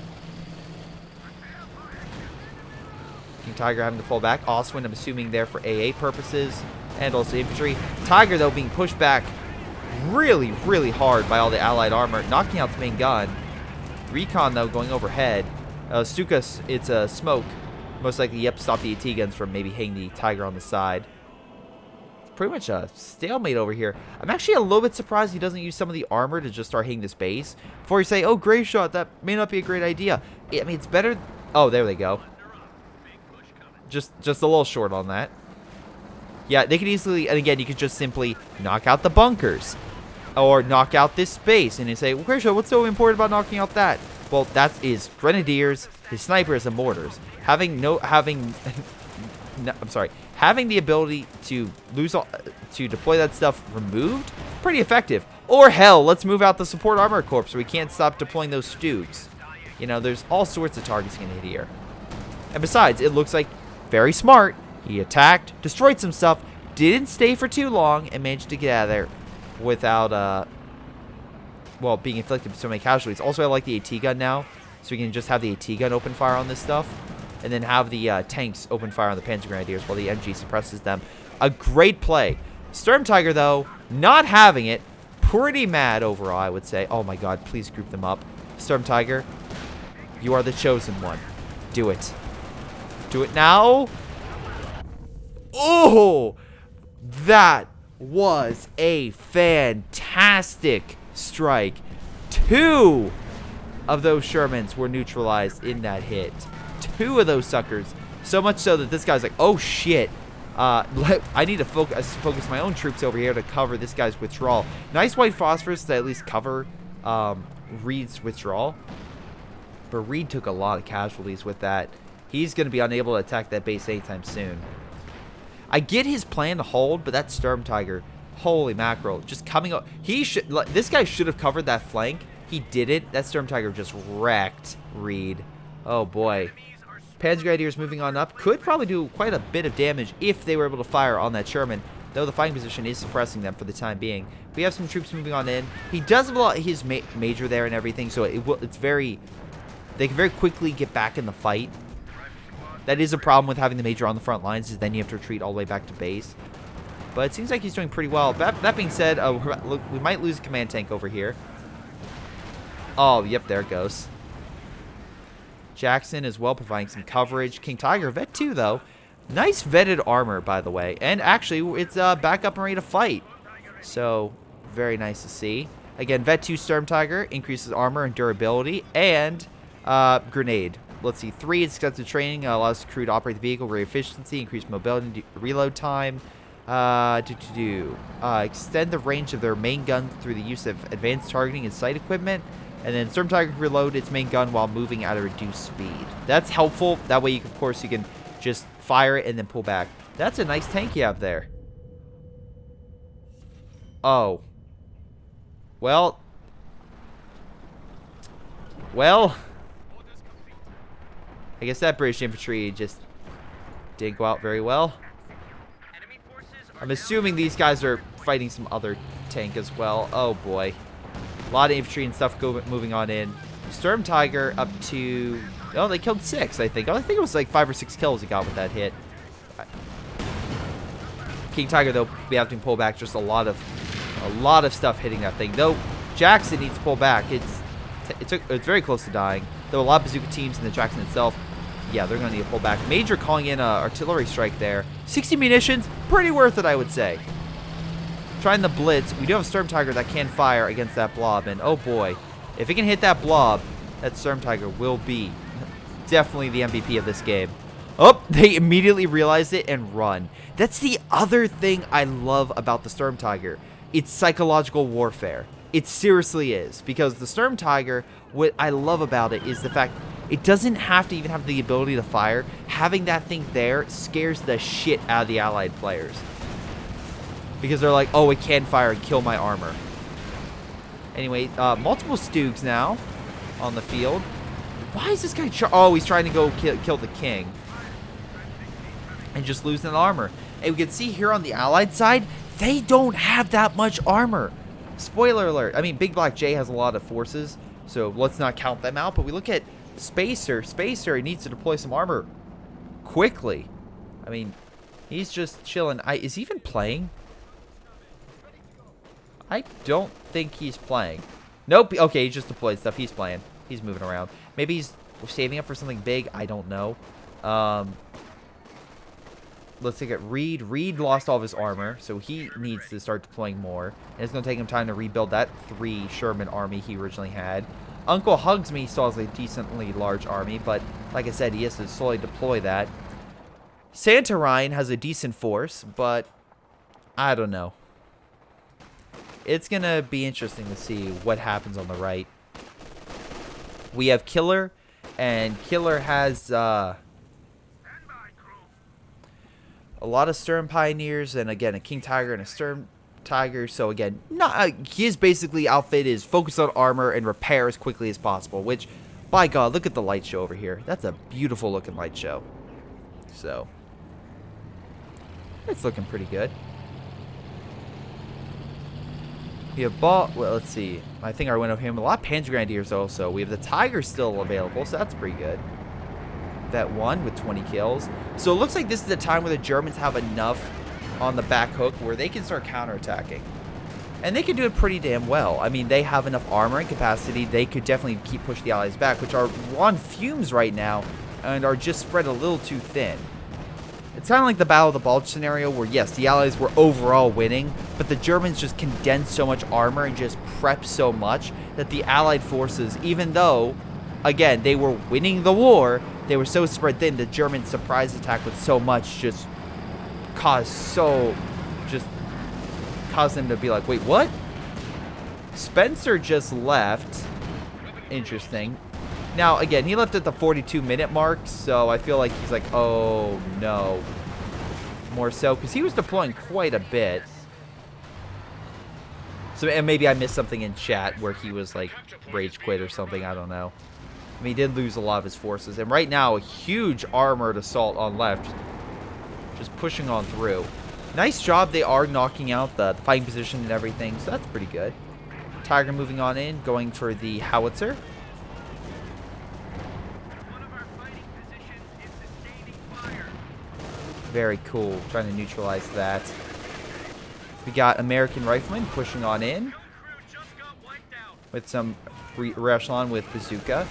King Tiger having to fall back. Oswin, I'm assuming, there for AA purposes. And also infantry. Tiger, though, being pushed back really, really hard by all the Allied armor. Knocking out the main gun. Recon, though, going overhead. Stuka, it's a smoke. Most likely, yep, stop the AT guns from maybe hitting the Tiger on the side. It's pretty much a stalemate over here. I'm actually a little bit surprised he doesn't use some of the armor to just start hitting this base. Before you say, oh, Greyshot, that may not be a great idea. I mean, it's better... Oh, there they go. Just a little short on that. Yeah, they could easily... And again, you could just simply knock out the bunkers. Or knock out this space. And you say, well, Greyshot, what's so important about knocking out that? Well, that is Grenadiers, his snipers, and mortars. Having the ability to deploy that stuff removed, pretty effective. Or hell, let's move out the support armor corps so we can't stop deploying those Stoogs. You know, there's all sorts of targets you can hit here. And besides, it looks like very smart. He attacked, destroyed some stuff, didn't stay for too long, and managed to get out of there without, well, being inflicted with so many casualties. Also, I like the AT gun now, so we can just have the AT gun open fire on this stuff, and then have the tanks open fire on the Panzer Grenadiers while the MG suppresses them. A great play. Sturmtiger, though, not having it. Pretty mad overall, I would say. Oh my god, please group them up. Sturmtiger, you are the chosen one. Do it. Do it now. Oh, that was a fantastic strike. 2 of those Shermans were neutralized in that hit. 2 of those suckers. So much so that this guy's like, oh shit. I need to focus my own troops over here to cover this guy's withdrawal. Nice white phosphorus to at least cover Reed's withdrawal. But Reed took a lot of casualties with that. He's going to be unable to attack that base anytime soon. I get his plan to hold, but that Sturmtiger, holy mackerel, just coming up. This guy should have covered that flank. He didn't. That Sturmtiger just wrecked Reed. Oh boy. Panzer Grenadiers moving on up could probably do quite a bit of damage if they were able to fire on that Sherman, though the fighting position is suppressing them for the time being. We have some troops moving on in. He does have a lot of his Major there and everything, so it's very... They can very quickly get back in the fight. That is a problem with having the Major on the front lines, is then you have to retreat all the way back to base. But it seems like he's doing pretty well. That being said, look, we might lose a command tank over here. Oh, yep, there it goes. Jackson as well, providing some coverage. King Tiger, Vet 2, though. Nice vetted armor, by the way. And actually, it's back up and ready to fight. So, very nice to see. Again, Vet 2 Sturmtiger increases armor and durability. And grenade. Let's see, 3 extensive training allows the crew to operate the vehicle, great efficiency, increased mobility, reload time. Extend the range of their main gun through the use of advanced targeting and sight equipment. And then Sturmtiger can reload its main gun while moving at a reduced speed. That's helpful. That way, of course, you can just fire it and then pull back. That's a nice tank you have there. Oh. Well. I guess that British infantry just didn't go out very well. I'm assuming these guys are fighting some other tank as well. Oh, boy. A lot of infantry and stuff moving on in. Sturmtiger up to... Oh, they killed 6, I think. I think it was like 5 or 6 kills he got with that hit. King Tiger, though, we have to pull back. Just a lot of stuff hitting that thing. Though, Jackson needs to pull back. It's very close to dying. Though a lot of bazooka teams in the Jackson itself, yeah, they're going to need to pull back. Major calling in an artillery strike there. 60 munitions, pretty worth it, I would say. trying to blitz. We do have a Sturmtiger that can fire against that blob. And oh boy, if it can hit that blob, that Sturmtiger will be definitely the MVP of this game. Oh, they immediately realized it and run. That's the other thing I love about the Sturmtiger. It's psychological warfare. It seriously is. Because the Sturmtiger, what I love about it is the fact it doesn't have to even have the ability to fire. Having that thing there scares the shit out of the allied players. Because they're like, oh, it can fire and kill my armor. Anyway, multiple Stoogs now on the field. Why is this guy... oh, he's trying to go kill the king. And just losing armor. And we can see here on the allied side, they don't have that much armor. Spoiler alert. I mean, Big Black J has a lot of forces, so let's not count them out. But we look at Spacer. Spacer, he needs to deploy some armor quickly. I mean, he's just chilling. Is he even playing? I don't think he's playing. Nope. Okay, he just deployed stuff. He's playing. He's moving around. Maybe he's saving up for something big. I don't know. Let's take it. Reed. Reed lost all of his armor, so he needs to start deploying more. And it's going to take him time to rebuild that 3 Sherman army he originally had. Uncle Hugs Me still has a decently large army, but like I said, he has to slowly deploy that. Santa Ryan has a decent force, but I don't know. It's going to be interesting to see what happens on the right. We have Killer, and Killer has... a lot of Sturm Pioneers, and again, a King Tiger and a Sturm Tiger. So again, his basically outfit is focused on armor and repair as quickly as possible, which, by God, look at the light show over here. That's a beautiful looking light show. So, it's looking pretty good. We have well, let's see. I think I went over him. A lot of Panzer Grenadiers also. We have the Tiger still available, so that's pretty good. That one with 20 kills. So it looks like this is the time where the Germans have enough on the back hook where they can start counterattacking. And they can do it pretty damn well. I mean, they have enough armor and capacity. They could definitely keep pushing the Allies back, which are on fumes right now and are just spread a little too thin. It's kind of like the Battle of the Bulge scenario where, yes, the Allies were overall winning, but the Germans just condensed so much armor and just prepped so much that the Allied forces, even though, again, they were winning the war, they were so spread thin, the German surprise attack with so much just caused them to be like, wait, what? Spencer just left. Interesting. Now, again, he left at the 42-minute mark, so I feel like he's like, oh, no. More so, because he was deploying quite a bit. So, and maybe I missed something in chat where he was, like, rage quit or something. I don't know. I mean, he did lose a lot of his forces. And right now, a huge armored assault on left. Just pushing on through. Nice job. They are knocking out the fighting position and everything. So that's pretty good. Tiger moving on in. Going for the howitzer. Very cool. Trying to neutralize that. We got American Riflemen pushing on in. With some... Echelon with bazooka.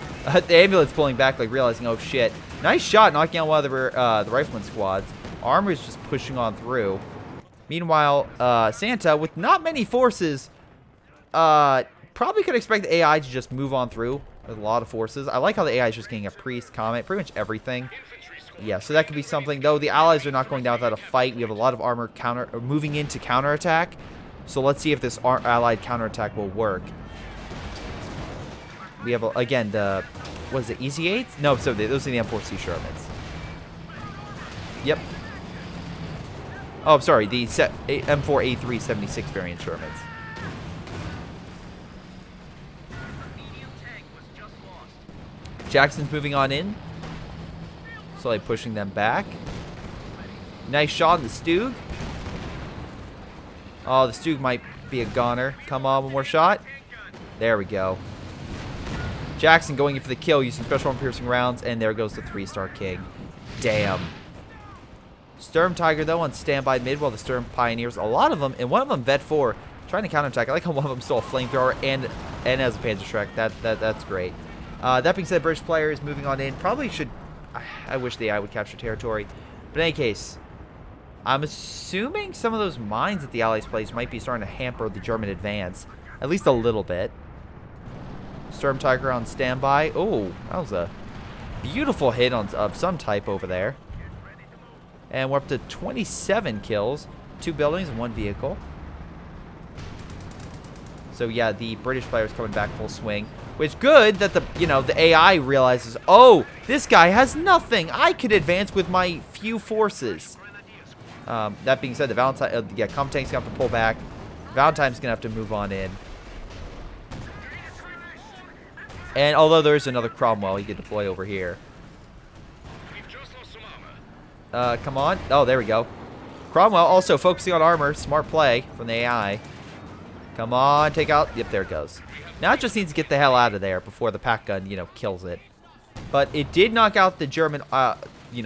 The ambulance pulling back, like realizing, oh shit. Nice shot, knocking out one of the rifleman squads. Armor is just pushing on through. Meanwhile, Santa, with not many forces, probably could expect the AI to just move on through with a lot of forces. I like how the AI is just getting a priest, comet, pretty much everything. Yeah, so that could be something. Though the Allies are not going down without a fight. We have a lot of armor moving into counterattack. So let's see if this Allied counterattack will work. We have, again, the, what is it, Easy 8s? No, so those are the M4C Shermans. Yep. Oh, I'm sorry, the M4A3 76 variant Shermans. Jackson's moving on in. Slowly pushing them back. Nice shot on the Stug. Oh, the Stug might be a goner. Come on, one more shot. There we go. Jackson going in for the kill using special armor piercing rounds, and there goes the 3-star King. Damn. Sturmtiger, though, on standby mid, while the Sturm Pioneers, a lot of them, and one of them, Vet 4, trying to counterattack. I like how one of them stole a flamethrower and has a Panzer Shrek. That's great. That being said, British player is moving on in. Probably should... I wish the AI would capture territory. But in any case, I'm assuming some of those mines at the Allies' place might be starting to hamper the German advance. At least a little bit. Sturmtiger on standby. Oh, that was a beautiful hit of some type over there. And we're up to 27 kills. 2 buildings and 1 vehicle. So yeah, the British player's coming back full swing. Which good that the AI realizes, oh, this guy has nothing. I could advance with my few forces. That being said, the Valentine, Comtank's gonna have to pull back. Valentine's gonna have to move on in. And although there's another Cromwell, he could deploy over here. Come on. Oh, there we go. Cromwell also focusing on armor. Smart play from the AI. Come on, take out. Yep, there it goes. Now it just needs to get the hell out of there before the pack gun, kills it. But it did knock out the German,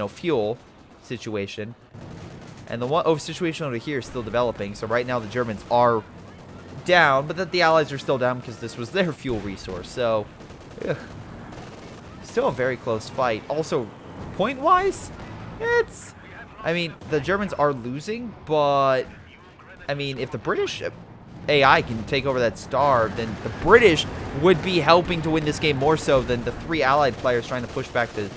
fuel situation. And the situation over here is still developing. So right now the Germans are down, but the Allies are still down because this was their fuel resource. So, still a very close fight. Also, point-wise, the Germans are losing, but, if the British AI can take over that star, then the British would be helping to win this game more so than the 3 Allied players trying to push back the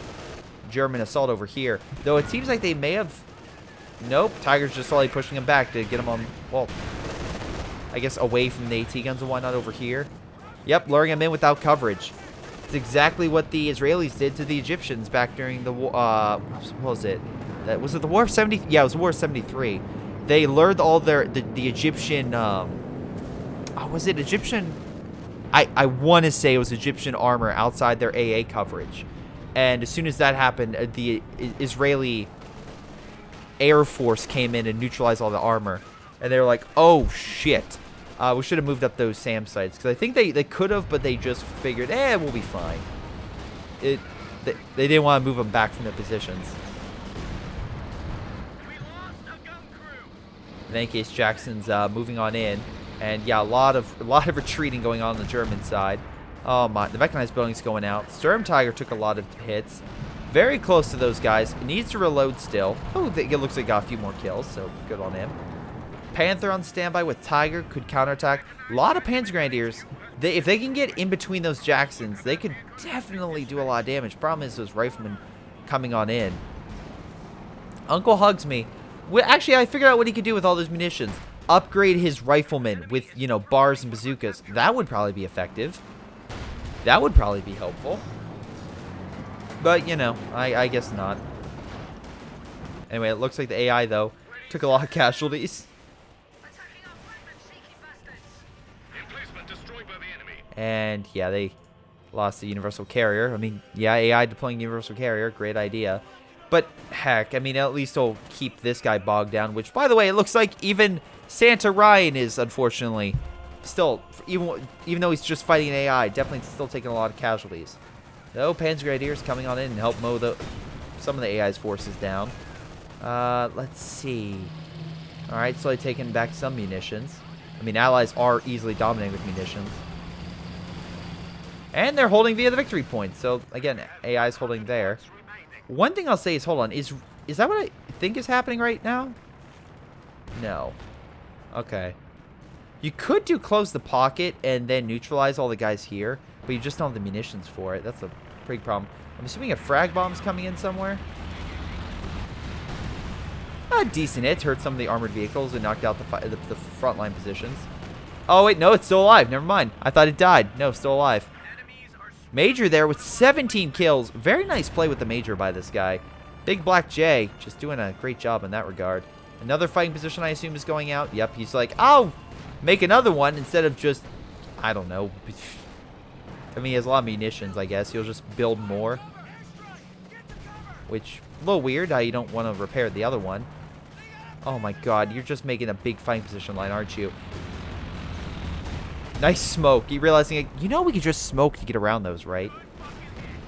German assault over here. Though it seems like they may have... Nope, Tiger's just slowly pushing him back to get him on, well, I guess away from the AT guns and whatnot over here. Yep, luring him in without coverage. It's exactly what the Israelis did to the Egyptians back during the war, what was it? Was it the War of 70? Yeah, it was the War of 73. They lured all the Egyptian, was it Egyptian? I want to say it was Egyptian armor outside their AA coverage. And as soon as that happened, the Israeli Air Force came in and neutralized all the armor. And they were like, oh, shit. We should have moved up those SAM sites. Because I think they could have, but they just figured, we'll be fine. They didn't want to move them back from their positions. In any case, Jackson's moving on in. And yeah, a lot of retreating going on the German side. Oh my, the mechanized building's going out. Sturmtiger took a lot of hits. Very close to those guys. Needs to reload still. Oh, it looks like he got a few more kills, so good on him. Panther on standby with Tiger, could counterattack. A lot of Panzergrenadiers. If they can get in between those Jacksons, they could definitely do a lot of damage. Problem is those riflemen coming on in. Uncle hugs me. Actually, I figured out what he could do with all those munitions. Upgrade his riflemen with, bars and bazookas. That would probably be effective. That would probably be helpful. But, I guess not. Anyway, it looks like the AI, though, took a lot of casualties. And, yeah, they lost the universal carrier. AI deploying universal carrier, great idea. But, heck, at least it'll keep this guy bogged down. Which, by the way, it looks like even Santa Ryan is, unfortunately, still, even though he's just fighting an AI, definitely still taking a lot of casualties. Though, Panzergrenadiers coming on in and help mow some of the AI's forces down. Let's see. Alright, slowly taking back some munitions. Allies are easily dominating with munitions. And they're holding via the victory point. So, again, AI's holding there. One thing I'll say is, hold on, is that what I think is happening right now? No. Okay. You could close the pocket and then neutralize all the guys here, but you just don't have the munitions for it. That's a big problem. I'm assuming a frag bomb's coming in somewhere. A decent hit. Hurt some of the armored vehicles and knocked out the frontline positions. Oh, wait, no, it's still alive. Never mind. I thought it died. No, still alive. Major there with 17 kills. Very nice play with the Major by this guy. Big Black J just doing a great job in that regard. Another fighting position, I assume, is going out. Yep, he's like, I'll make another one instead of just, I don't know. He has a lot of munitions, I guess. He'll just build more. Which, a little weird how you don't want to repair the other one. Oh my god, you're just making a big fighting position line, aren't you? Nice smoke. You realizing, we could just smoke to get around those, right?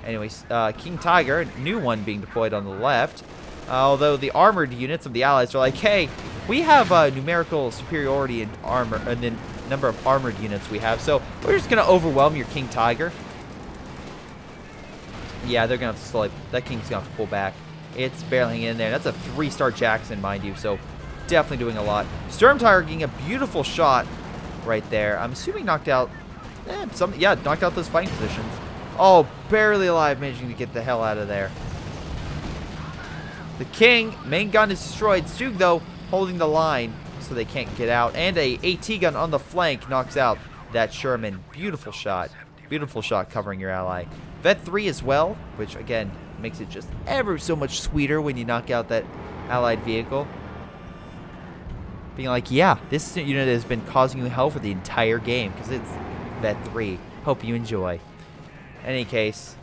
Anyways, King Tiger, new one being deployed on the left. Although the armored units of the Allies are like, hey, we have numerical superiority in armor, and the number of armored units we have, so we're just going to overwhelm your King Tiger. Yeah, they're going to have to slowly, that King's going to have to pull back. It's barely hanging in there. That's a 3-star Jackson, mind you, so definitely doing a lot. Sturmtiger getting a beautiful shot right there. I'm assuming knocked out... yeah, knocked out those fighting positions. Oh, barely alive, managing to get the hell out of there. The King, main gun is destroyed. Stug, though, holding the line so they can't get out. And a AT gun on the flank knocks out that Sherman. Beautiful shot. Beautiful shot covering your ally. Vet 3 as well, which, again, makes it just ever so much sweeter when you knock out that allied vehicle. Being like, yeah, this unit has been causing you hell for the entire game because it's Vet 3. Hope you enjoy. In any case,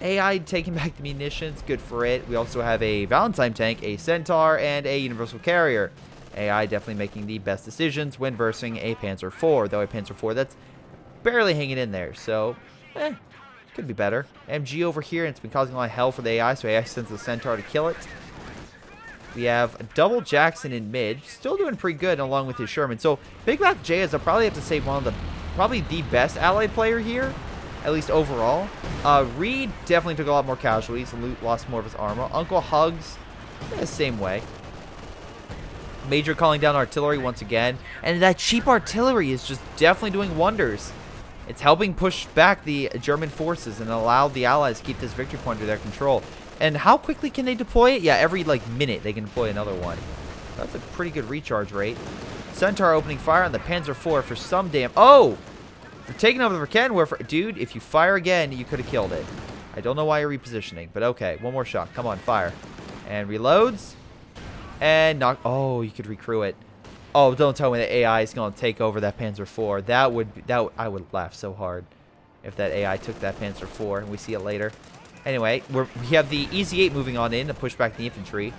AI taking back the munitions, good for it. We also have a Valentine tank, a Centaur, and a Universal Carrier. AI definitely making the best decisions when versing a Panzer IV, though a Panzer IV that's barely hanging in there, so, could be better. MG over here, and it's been causing a lot of hell for the AI, so AI sends the Centaur to kill it. We have a double Jackson in mid, still doing pretty good along with his Sherman. So, Big Mac J is, I'll probably have to say, probably the best allied player here, at least overall. Reed definitely took a lot more casualties, lost more of his armor. Uncle Hugs, the same way. Major calling down artillery once again, and that cheap artillery is just definitely doing wonders. It's helping push back the German forces and allow the Allies to keep this victory point under their control. And how quickly can they deploy it? Yeah, every minute they can deploy another one. That's a pretty good recharge rate. Centaur opening fire on the Panzer IV for some damn... Oh! For taking over the Verkenwerfer. Dude, if you fire again, you could have killed it. I don't know why you're repositioning, but okay. One more shot. Come on, fire. And reloads. And knock... Oh, you could recrew it. Oh, don't tell me the AI is going to take over that Panzer IV. I would laugh so hard if that AI took that Panzer IV and we see it later. Anyway, we have the EZ-8 moving on in to push back the infantry.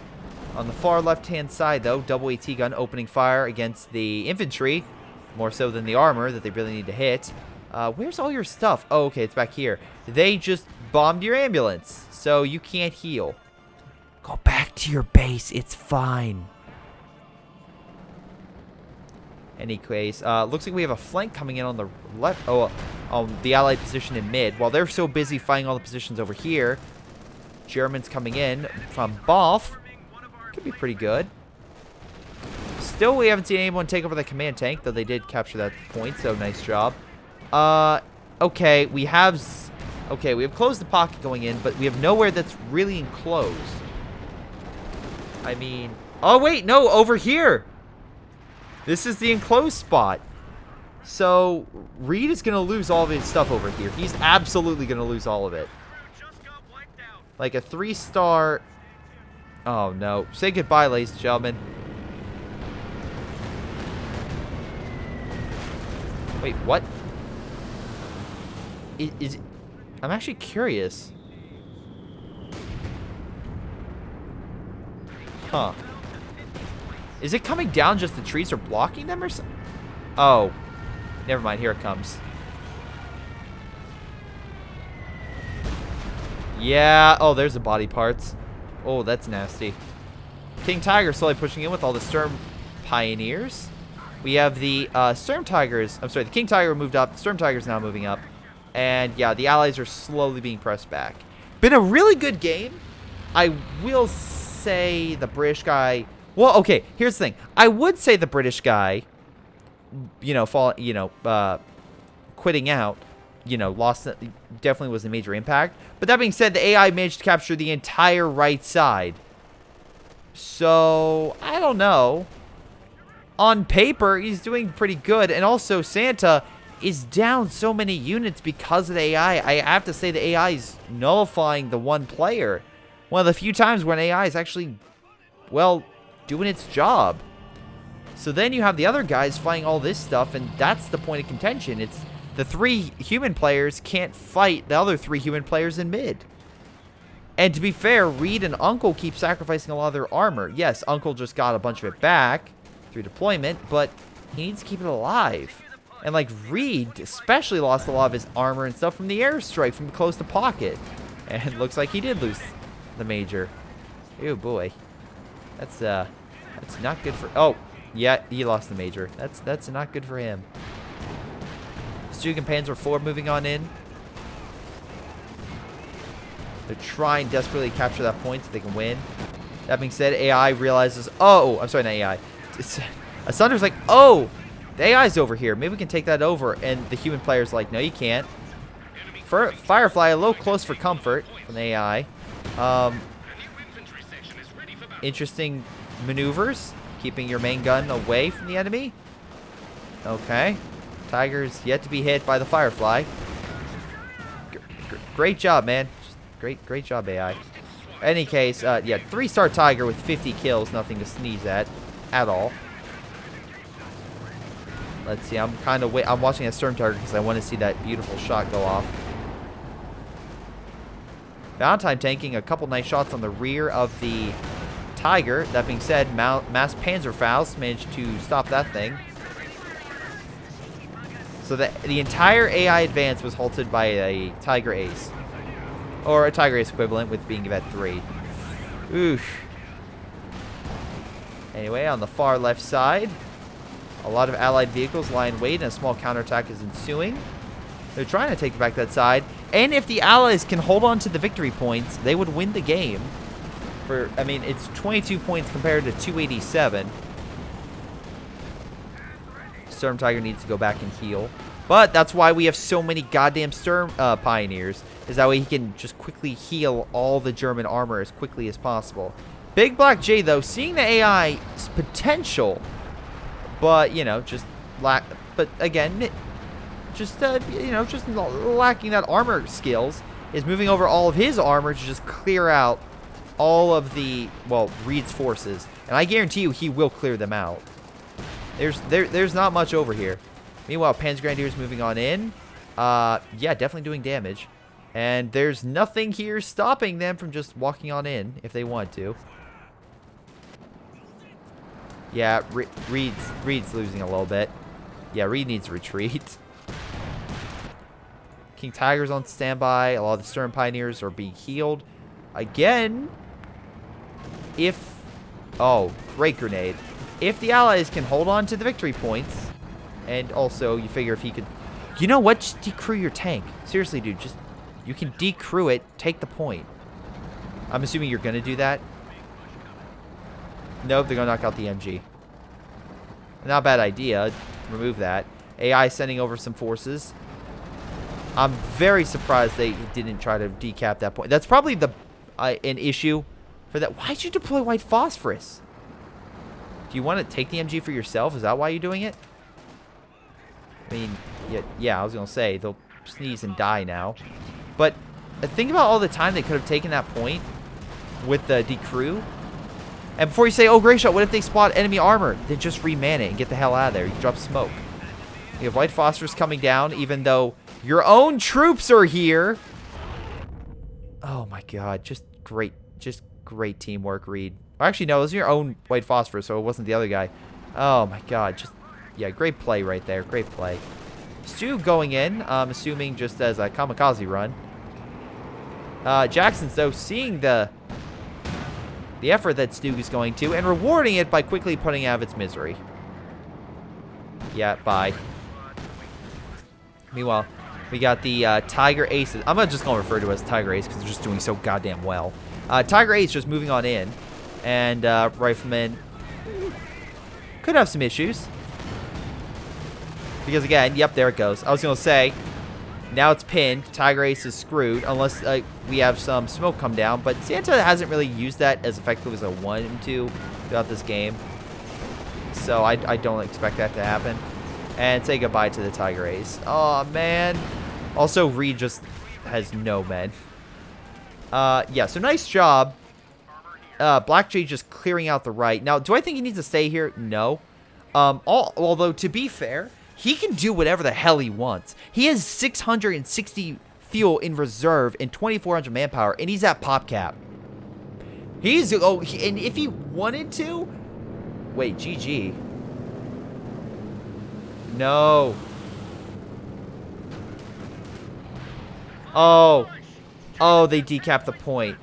On the far left-hand side, though, double AT gun opening fire against the infantry. More so than the armor that they really need to hit. Where's all your stuff? Oh, okay, it's back here. They just bombed your ambulance, so you can't heal. Go back to your base. It's fine. Any case, looks like we have a flank coming in on the left. Oh, the allied position in mid. While they're so busy fighting all the positions over here, Germans coming in from both. Could be pretty good. Still, we haven't seen anyone take over the command tank, though they did capture that point, so nice job. Okay, we have closed the pocket going in, but we have nowhere that's really enclosed. I mean, oh wait, no, over here. This is the enclosed spot. So, Reed is going to lose all of his stuff over here. He's absolutely going to lose all of it. Like a 3-star... Oh, no. Say goodbye, ladies and gentlemen. Wait, what? I'm actually curious. Huh. Is it coming down just the trees are blocking them or something? Oh. Never mind. Here it comes. Yeah. Oh, there's the body parts. Oh, that's nasty. King Tiger slowly pushing in with all the Sturm Pioneers. We have the Sturmtigers. I'm sorry, the King Tiger moved up. The Sturmtiger's now moving up. And yeah, the Allies are slowly being pressed back. Been a really good game. I will say the British guy... Well, okay, here's the thing. I would say the British guy, quitting out, lost, definitely was a major impact. But that being said, the AI managed to capture the entire right side. So, I don't know. On paper, he's doing pretty good. And also, Santa is down so many units because of the AI. I have to say the AI is nullifying the one player. One of the few times when AI is actually, well, doing its job. So then you have the other guys fighting all this stuff, and that's the point of contention. It's the 3 human players can't fight the other 3 human players in mid. And to be fair, Reed and Uncle keep sacrificing a lot of their armor. Yes, Uncle just got a bunch of it back through deployment, but he needs to keep it alive. And like Reed especially lost a lot of his armor and stuff from the airstrike from close to pocket. And it looks like he did lose the major. Ew, boy. That's not good for... Oh, yeah, he lost the major. That's not good for him. Stug and Panzer IV moving on in. They're trying desperately to capture that point so they can win. That being said, AI realizes, oh, I'm sorry, not AI. Asunder's like, oh, the AI's over here. Maybe we can take that over. And the human player's like, no, you can't. Firefly, a little close for comfort from the AI. Interesting maneuvers. Keeping your main gun away from the enemy. Okay. Tiger's yet to be hit by the Firefly. Great job, man. Great job, AI. In any case, yeah, 3-star Tiger with 50 kills. Nothing to sneeze at all. Let's see. I'm watching that Sturmtiger because I want to see that beautiful shot go off. Valentine tanking a couple nice shots on the rear of the Tiger. That being said, mass Panzerfaust managed to stop that thing. So the entire AI advance was halted by a Tiger Ace. Or a Tiger Ace equivalent with being at 3. Oof. Anyway, on the far left side, a lot of allied vehicles lie in wait and a small counterattack is ensuing. They're trying to take back that side. And if the allies can hold on to the victory points, they would win the game. I mean, it's 22 points compared to 287. Sturmtiger needs to go back and heal. But that's why we have so many goddamn Sturm Pioneers. Is that way he can just quickly heal all the German armor as quickly as possible. Big Black J, though, seeing the AI's potential, but, you know, just but again, just, you know, just lacking that armor skills, is moving over all of his armor to just clear out all of the, well, Reed's forces. And I guarantee you he will clear them out. There's not much over here. Meanwhile, Panzergrenadier's moving on in. Yeah, definitely doing damage. And there's nothing here stopping them from just walking on in if they want to. Yeah, Reed's losing a little bit. Yeah, Reed needs to retreat. King Tiger's on standby. A lot of the Sturm Pioneers are being healed. Again, oh, great grenade. If the allies can hold on to the victory points, and also you figure if he could, you know what? Just decrew your tank. Seriously, dude, you can decrew it, take the point. I'm assuming you're going to do that. Nope, they're going to knock out the MG. Not a bad idea. Remove that. AI sending over some forces. I'm very surprised they didn't try to decap that point. That's probably an issue for that. Why'd you deploy white phosphorus? Do you want to take the MG for yourself? Is that why you're doing it? I mean, yeah, I was going to say, they'll sneeze and die now. But think about all the time they could have taken that point with the decrew. And before you say, oh, Greyshot, what if they spot enemy armor? Then just reman it and get the hell out of there. You drop smoke. You have white phosphorus coming down, even though your own troops are here. Oh, my God. Just great teamwork, Reed. Actually, no, it was your own white phosphorus, so it wasn't the other guy. Oh, my God. Yeah, great play right there. Great play. Stu going in, assuming just as a kamikaze run. Jackson's, though, seeing the effort that Stu is going to and rewarding it by quickly putting it out of its misery. Yeah, bye. Meanwhile, we got the Tiger Aces. I'm just going to refer to it as Tiger Ace because they're just doing so goddamn well. Tiger Ace just moving on in. And Rifleman could have some issues. Because again, yep, there it goes. I was going to say, now it's pinned. Tiger Ace is screwed unless we have some smoke come down. But Santa hasn't really used that as effectively as I wanted him to throughout this game. So I don't expect that to happen. And say goodbye to the Tiger Ace. Oh, man. Also, Reed just has no men. Yeah, so nice job. Black J just clearing out the right. Now, do I think he needs to stay here? No. Although, to be fair, he can do whatever the hell he wants. He has 660 fuel in reserve and 2,400 manpower, and he's at pop cap. And if he wanted to... Wait, GG. No. Oh. Oh, they decapped the point.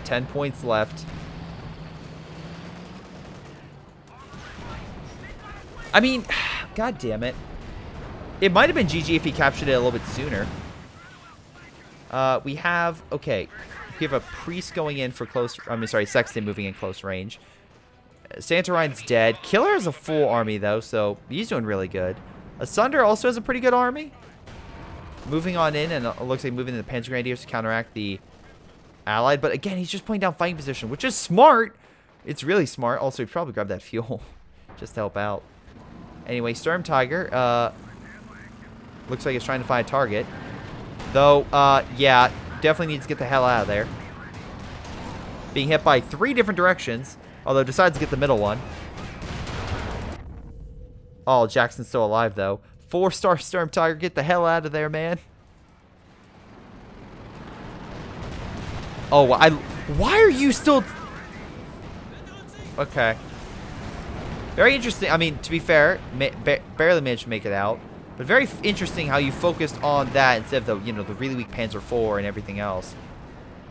10 points left. I mean, god damn it. It might have been GG if he captured it a little bit sooner. We have, okay, we have a priest going in for close, I mean, sorry, Sexton moving in close range. Santorine's dead. Killer has a full army, though, so he's doing really good. Asunder also has a pretty good army. Moving on in, and it looks like moving in the Panzer Grenadiers to counteract the Allied. But again, he's just putting down fighting position, which is smart. It's really smart. Also, he probably grabbed that fuel just to help out. Anyway, Sturmtiger looks like it's trying to find a target. Though, yeah, definitely needs to get the hell out of there. Being hit by 3 different directions, although decides to get the middle one. Oh, Jackson's still alive, though. 4-star Sturmtiger, get the hell out of there, man. Oh, why are you still... Okay. Very interesting. I mean, to be fair, barely managed to make it out. But very interesting how you focused on that instead of the, you know, the really weak Panzer IV and everything else.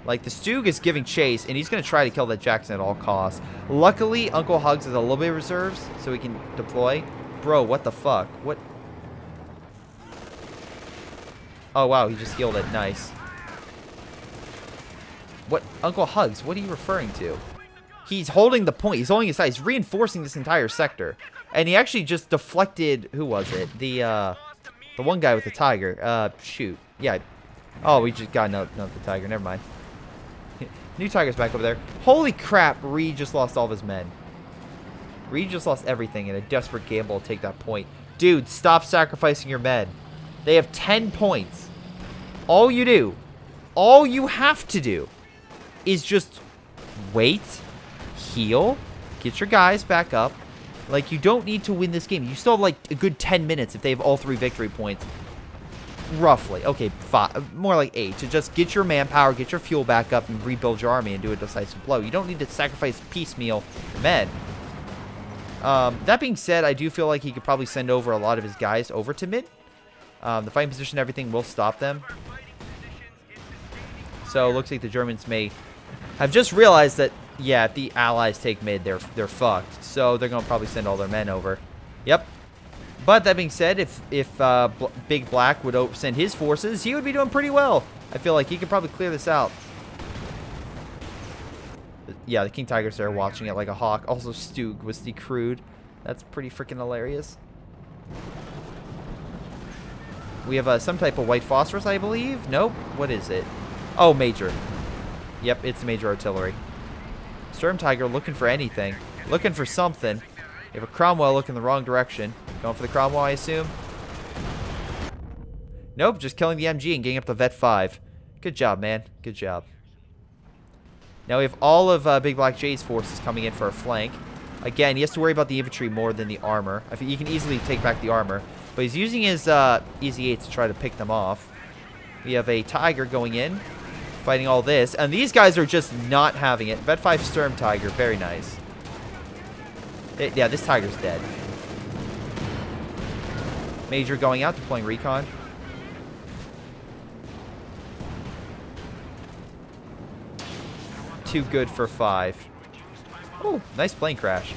Like, the Stug is giving chase, and he's going to try to kill that Jackson at all costs. Luckily, Uncle Hugs has a little bit of reserves, so he can deploy. Bro, what the fuck? What? Oh, wow, he just healed it. Nice. What? Uncle Hugs, what are you referring to? He's holding the point. He's holding his side. He's reinforcing this entire sector. And he actually just deflected... Who was it? The one guy with the tiger. Shoot. Yeah. Oh, we just got another tiger. Never mind. New tiger's back over there. Holy crap. Reed just lost all of his men. Reed just lost everything in a desperate gamble to take that point. Dude, stop sacrificing your men. They have 10 points. All you have to do is just wait, heal, get your guys back up. Like, you don't need to win this game. You still have, like, a good 10 minutes if they have all 3 victory points. Roughly. Okay, 5, more like 8. To just get your manpower, get your fuel back up, and rebuild your army and do a decisive blow. You don't need to sacrifice piecemeal your men. That being said, I do feel like he could probably send over a lot of his guys over to mid. The fighting position and everything will stop them. So, it looks like the Germans may have just realized that, yeah, if the Allies take mid, they're fucked. So, they're going to probably send all their men over. Yep. But that being said, if Big Black would send his forces, he would be doing pretty well. I feel like he could probably clear this out. Yeah, the King Tiger's there watching it like a hawk. Also, Stug was decrewed. That's pretty freaking hilarious. We have some type of white phosphorus, I believe. Nope. What is it? Oh, major. Yep, it's major artillery. Sturmtiger looking for anything. Looking for something. You have a Cromwell looking the wrong direction. Going for the Cromwell, I assume. Nope, just killing the MG and getting up to Vet 5. Good job, man. Good job. Now we have all of Big Black J's forces coming in for a flank. Again, he has to worry about the infantry more than the armor. I think he can easily take back the armor. But he's using his Easy 8s to try to pick them off. We have a Tiger going in, fighting all this. And these guys are just not having it. Vet 5 Sturmtiger, very nice. Yeah, this Tiger's dead. Major going out, deploying recon. Too good for 5. Oh, nice plane crash.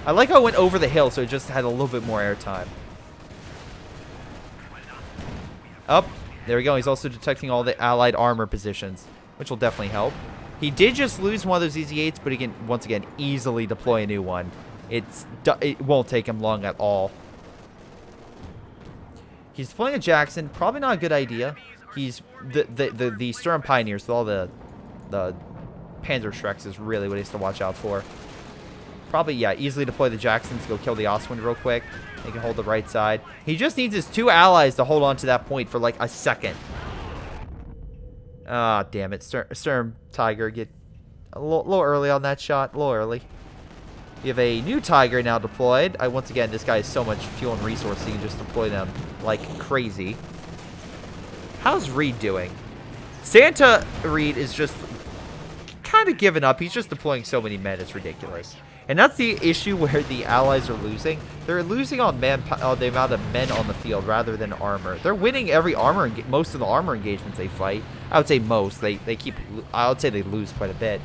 I like how it went over the hill, so it just had a little bit more airtime. Up. There we go. He's also detecting all the Allied armor positions, which will definitely help. He did just lose one of those Easy 8s, but he can, once again, easily deploy a new one. It won't take him long at all. He's deploying a Jackson. Probably not a good idea. He's the Sturm Pioneers with all the Panzer Shreks is really what he has to watch out for. Probably, yeah, easily deploy the Jacksons to go kill the Ostwind real quick. They can hold the right side. He just needs his 2 allies to hold on to that point for like a second. Ah, damn it. Sturmtiger, get a little early on that shot. A little early. We have a new Tiger now deployed. Once again, this guy has so much fuel and resources, he can just deploy them like crazy. How's Reed doing? Santa Reed is just kind of giving up. He's just deploying so many men. It's ridiculous. And that's the issue where the Allies are losing. They're losing on the amount of men on the field rather than armor. They're winning every armor, most of the armor engagements they fight. I would say most. I would say they lose quite a bit.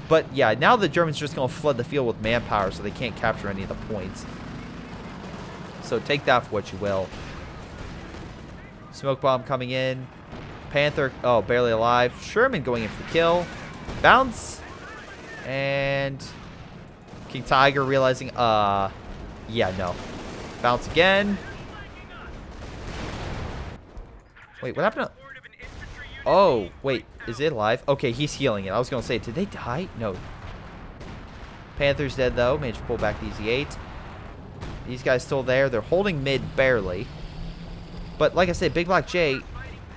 But yeah, now the Germans are just going to flood the field with manpower, so they can't capture any of the points. So take that for what you will. Smoke bomb coming in. Panther, oh, barely alive. Sherman going in for the kill. Bounce. And King Tiger realizing, yeah, no. Bounce again. Wait, what happened to... Oh, wait, is it alive? Okay, he's healing it. I was going to say, did they die? No. Panther's dead, though. Managed to pull back the Easy 8. These guys still there. They're holding mid barely. But like I said, Big Black J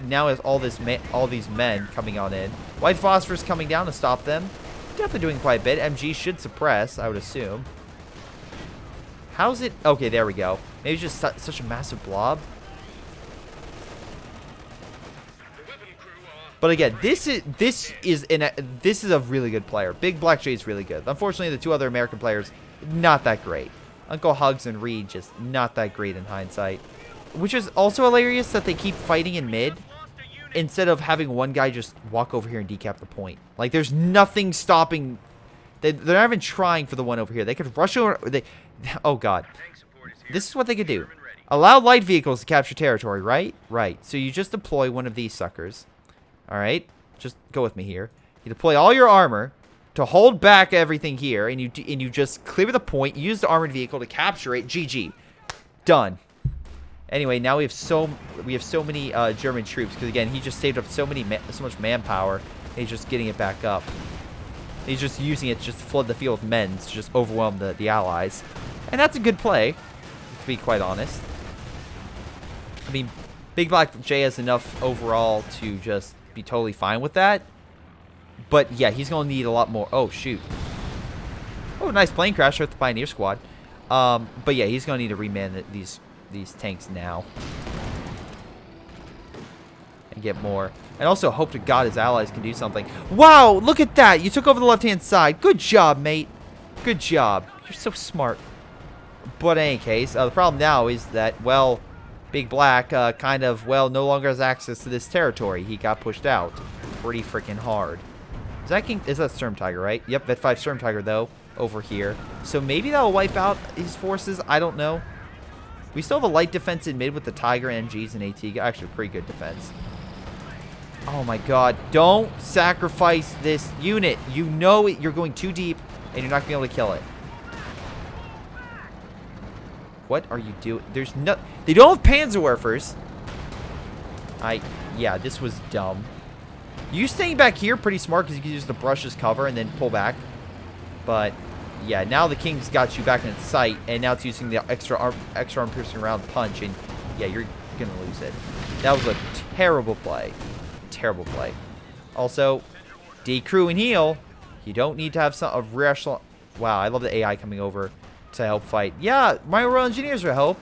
now has all these men coming on in. White Phosphorus coming down to stop them. Definitely doing quite a bit. MG should suppress, I would assume. How's it? Okay, there we go. Maybe it's just such a massive blob. But again, this is a really good player. Big Black J is really good. Unfortunately, the two other American players, not that great. Uncle Hugs and Reed, just not that great in hindsight. Which is also hilarious that they keep fighting in mid instead of having one guy just walk over here and decap the point. Like, there's nothing stopping. They're not even trying for the one over here. They could rush over. Oh, God. This is what they could do. Allow light vehicles to capture territory, right? Right. So you just deploy one of these suckers. All right? Just go with me here. You deploy all your armor to hold back everything here, and you just clear the point, use the armored vehicle to capture it. GG. Done. Anyway, now we have so many German troops because again he just saved up so much manpower. And he's just getting it back up. He's just using it to just flood the field with men to just overwhelm the allies, and that's a good play, to be quite honest. I mean, Big Black J has enough overall to just be totally fine with that. But yeah, he's gonna need a lot more. Oh shoot! Oh, nice plane crash with the Pioneer Squad. But yeah, he's gonna need to reman these tanks now and get more, and also hope to God his allies can do something. Wow, look at that! You took over the left-hand side. Good job, mate. Good job. You're so smart. But in any case, the problem now is that, well, Big Black kind of, well, no longer has access to this territory. He got pushed out pretty freaking hard. Is that Sturmtiger, right? Yep, that 5 Sturmtiger, though, over here. So maybe that'll wipe out his forces. I don't know. We still have a light defense in mid with the Tiger, MGs, and AT. Actually, pretty good defense. Oh, my God. Don't sacrifice this unit. You know it. You're going too deep, and you're not going to be able to kill it. What are you doing? There's no... They don't have Panzerwerfers. Yeah, this was dumb. You staying back here, pretty smart, because you can use the brush as cover and then pull back. But, yeah, now the King's got you back in its sight, and now it's using the extra arm piercing round punch, and, yeah, you're going to lose it. That was a terrible play. Terrible play. Also, decrew and heal. You don't need to have a rear echelon... Wow, I love the AI coming over to help fight. Yeah, my Royal Engineers will help.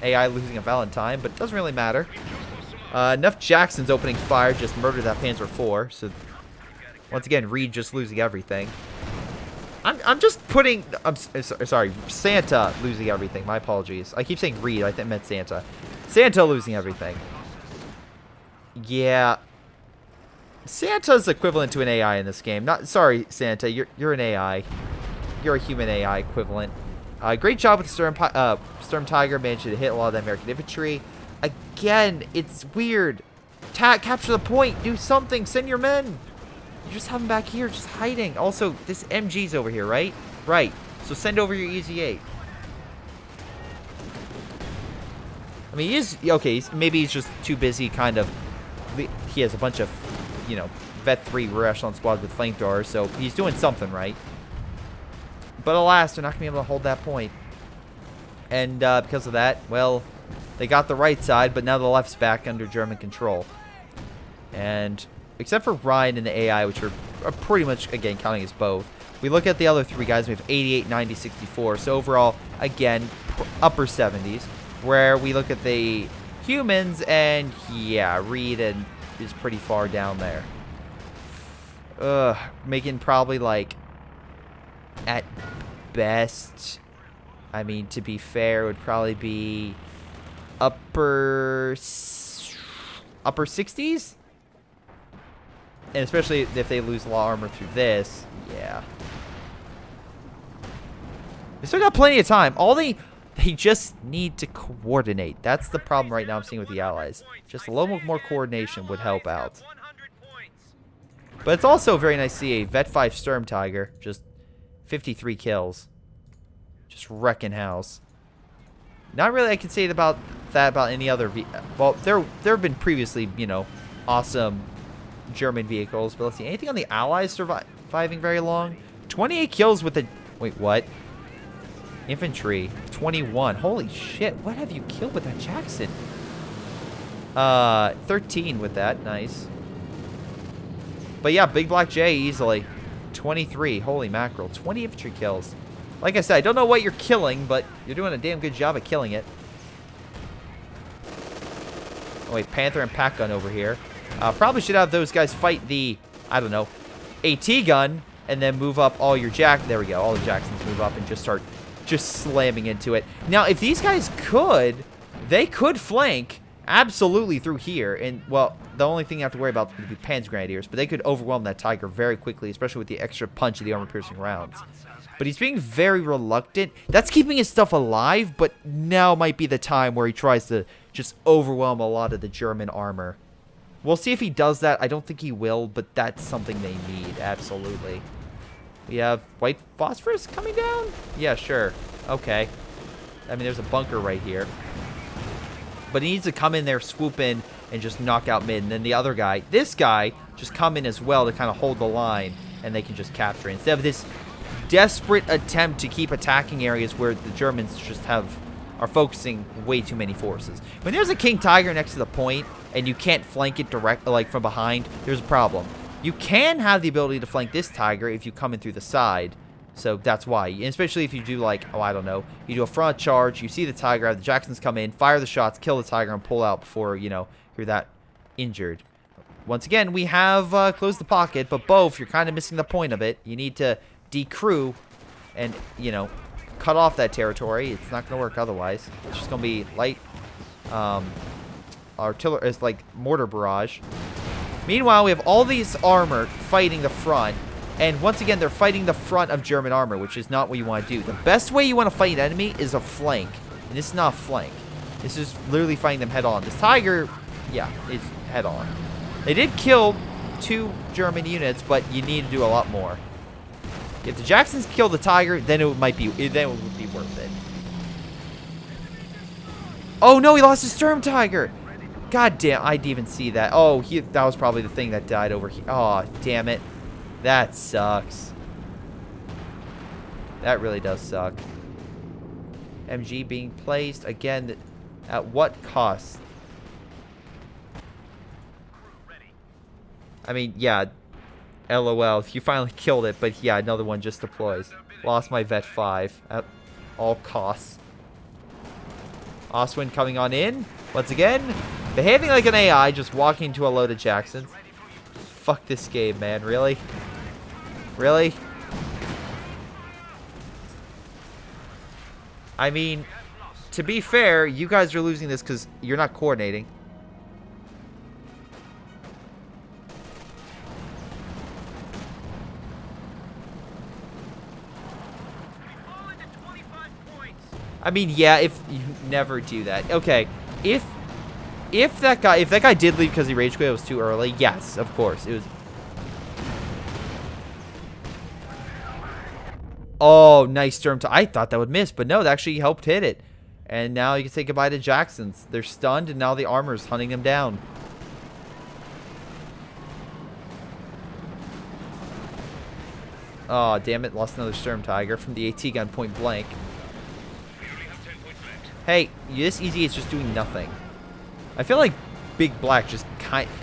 AI losing a Valentine, but it doesn't really matter. Enough Jackson's opening fire just murdered that Panzer IV. So once again, Reed just losing everything. I'm just putting. I'm sorry, Santa losing everything. My apologies. I keep saying Reed. I meant Santa. Santa losing everything. Yeah. Santa's equivalent to an AI in this game. Sorry, Santa. You're an AI. You're a human AI equivalent. Great job with Sturmtiger. Managed to hit a lot of the American infantry. Again, it's weird. Capture the point. Do something. Send your men. You just have them back here, just hiding. Also, this MG's over here, right? Right. So send over your Easy 8. I mean, he is okay. Maybe he's just too busy. Kind of. He has a bunch of, you know, Vet 3 rear echelon squads with flamethrowers, so he's doing something right. But alas, they're not gonna be able to hold that point. And because of that, well, they got the right side, but now the left's back under German control. And except for Ryan and the AI, which are pretty much, again, counting as both, we look at the other three guys, we have 88, 90, 64. So overall, again, upper 70s. Where we look at the humans, and yeah, Reed is pretty far down there. Making probably like, at best, I mean, to be fair, would probably be upper 60s, and especially if they lose a lot of armor through this, yeah. They still got plenty of time. All They just need to coordinate. That's the problem right now I'm seeing with the Allies. Just a little more coordination would help out. But it's also very nice to see a Vet 5 Sturmtiger. Just 53 kills. Just wrecking house. Not really I can say about that about any other... Well, there have been previously, you know, awesome German vehicles. But let's see. Anything on the Allies surviving very long? 28 kills with the... Wait, what? Infantry. 21. Holy shit. What have you killed with that Jackson? 13 with that. Nice. But yeah, Big Black J easily. 23. Holy mackerel. 20 infantry kills. Like I said, I don't know what you're killing, but you're doing a damn good job at killing it. Oh wait, Panther and Pack Gun over here. Probably should have those guys fight the, I don't know, AT gun, and then move up all your there we go, all the Jacksons move up and just start slamming into it. Now, if these guys could, they could flank absolutely through here. And, well, the only thing you have to worry about would be Panzer Grenadiers, but they could overwhelm that Tiger very quickly, especially with the extra punch of the armor-piercing rounds. But he's being very reluctant. That's keeping his stuff alive, but now might be the time where he tries to just overwhelm a lot of the German armor. We'll see if he does that. I don't think he will, but that's something they need, absolutely. We have white phosphorus coming down? Yeah, sure. Okay. I mean, there's a bunker right here. But he needs to come in there, swoop in, and just knock out mid. And then the other guy, this guy, just come in as well to kind of hold the line, and they can just capture it. Instead of this desperate attempt to keep attacking areas where the Germans just are focusing way too many forces. When there's a King Tiger next to the point, and you can't flank it direct, like from behind, there's a problem. You can have the ability to flank this Tiger if you come in through the side. So that's why. And especially if you do like, oh, I don't know. You do a front charge, you see the Tiger, have the Jacksons come in, fire the shots, kill the Tiger, and pull out before, you know, you're that injured. Once again, we have closed the pocket, but both, you're kind of missing the point of it. You need to decrew and, you know, cut off that territory. It's not going to work otherwise. It's just going to be light artillery, it's like mortar barrage. Meanwhile, we have all these armor fighting the front. And once again, they're fighting the front of German armor, which is not what you want to do. The best way you want to fight an enemy is a flank. And this is not a flank. This is literally fighting them head on. This Tiger, yeah, is head on. They did kill 2 German units, but you need to do a lot more. If the Jacksons kill the Tiger, then it would be worth it. Oh no, he lost his Sturmtiger! God damn, I didn't even see that. Oh, that was probably the thing that died over here. Oh, damn it. That sucks. That really does suck. MG being placed. Again, at what cost? I mean, yeah. LOL. You finally killed it, but yeah, another one just deploys. Lost my Vet 5 at all costs. Oswin coming on in. Once again, behaving like an AI, just walking into a load of Jacksons. Fuck this game, man. Really? Really? I mean, to be fair, you guys are losing this because you're not coordinating. I mean, yeah, if you never do that. Okay, if that guy did leave because he rage quit, it was too early. Yes, of course, it was. Oh, nice Sturmtiger. I thought that would miss, but no, that actually helped hit it. And now you can say goodbye to Jacksons. They're stunned, and now the armor's hunting them down. Oh, damn it, lost another Sturmtiger from the AT gun point blank. Hey, this easy is just doing nothing. I feel like Big Black just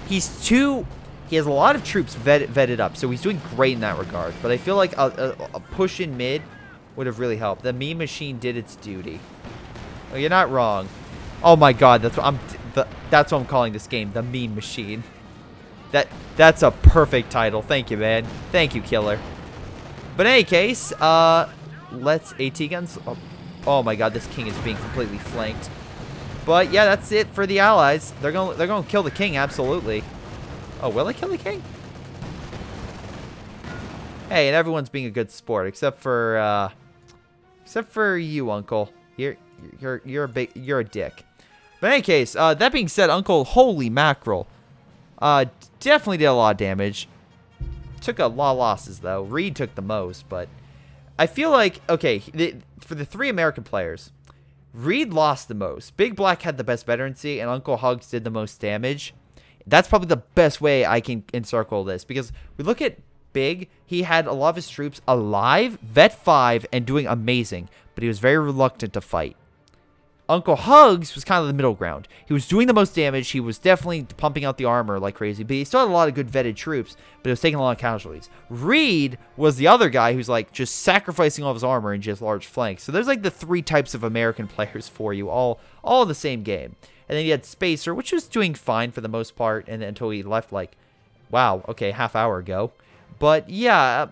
he has a lot of troops vetted up, so he's doing great in that regard. But I feel like a push in mid would have really helped. The meme machine did its duty. Oh, you're not wrong. Oh my god, that's what I'm calling this game, the meme machine. That's a perfect title. Thank you, man. Thank you, killer. But in any case, let's AT guns. Oh my god, this king is being completely flanked. But yeah, that's it for the Allies. They're gonna kill the king, absolutely. Oh, will they kill the king? Hey, and everyone's being a good sport except for you, Uncle. Here, you're a dick. But in any case, that being said, Uncle, holy mackerel, definitely did a lot of damage. Took a lot of losses though. Reed took the most, but I feel like, okay, for the 3 American players, Reed lost the most. Big Black had the best veterancy, and Uncle Hugs did the most damage. That's probably the best way I can encircle this, because we look at Big, he had a lot of his troops alive, Vet 5, and doing amazing, but he was very reluctant to fight. Uncle Hugs was kind of the middle ground. He was doing the most damage. He was definitely pumping out the armor like crazy, but he still had a lot of good vetted troops, but he was taking a lot of casualties. Reed was the other guy who's like just sacrificing all of his armor and just large flanks. So there's like the 3 types of American players for you, all in the same game. And then you had Spacer, which was doing fine for the most part, and until he left like, wow, okay, half hour ago. But yeah,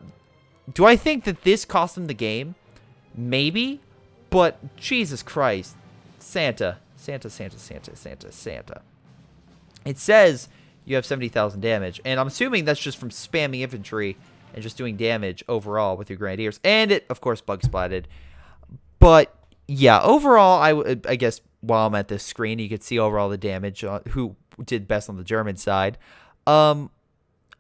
do I think that this cost him the game? Maybe, but Jesus Christ. Santa. It says you have 70,000 damage, and I'm assuming that's just from spamming infantry and just doing damage overall with your Grenadiers. And it, of course, bug splatted. But yeah, overall, I guess while I'm at this screen, you can see overall the damage, who did best on the German side. Overall,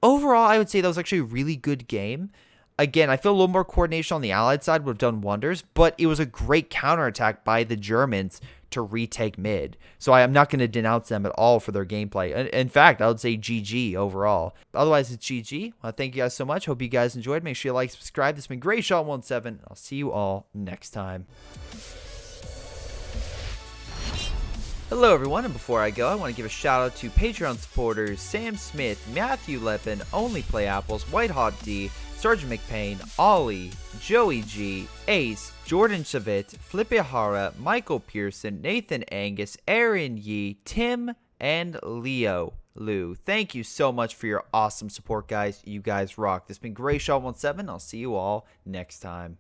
I would say that was actually a really good game. Again, I feel a little more coordination on the Allied side would have done wonders, but it was a great counterattack by the Germans to retake mid. So I am not going to denounce them at all for their gameplay. In fact, I would say GG overall. Otherwise, it's GG. Well, thank you guys so much. Hope you guys enjoyed. Make sure you like, subscribe. This has been Greyshot17. I'll see you all next time. Hello everyone, and before I go, I want to give a shout out to Patreon supporters Sam Smith, Matthew Leppin, Only Play Apples, White Hot D, Sergeant McPain, Ollie, Joey G, Ace, Jordan Chavit, Flippy Hara, Michael Pearson, Nathan Angus, Aaron Yee, Tim, and Leo Lou. Thank you so much for your awesome support, guys. You guys rock. This has been Greyshot17. I'll see you all next time.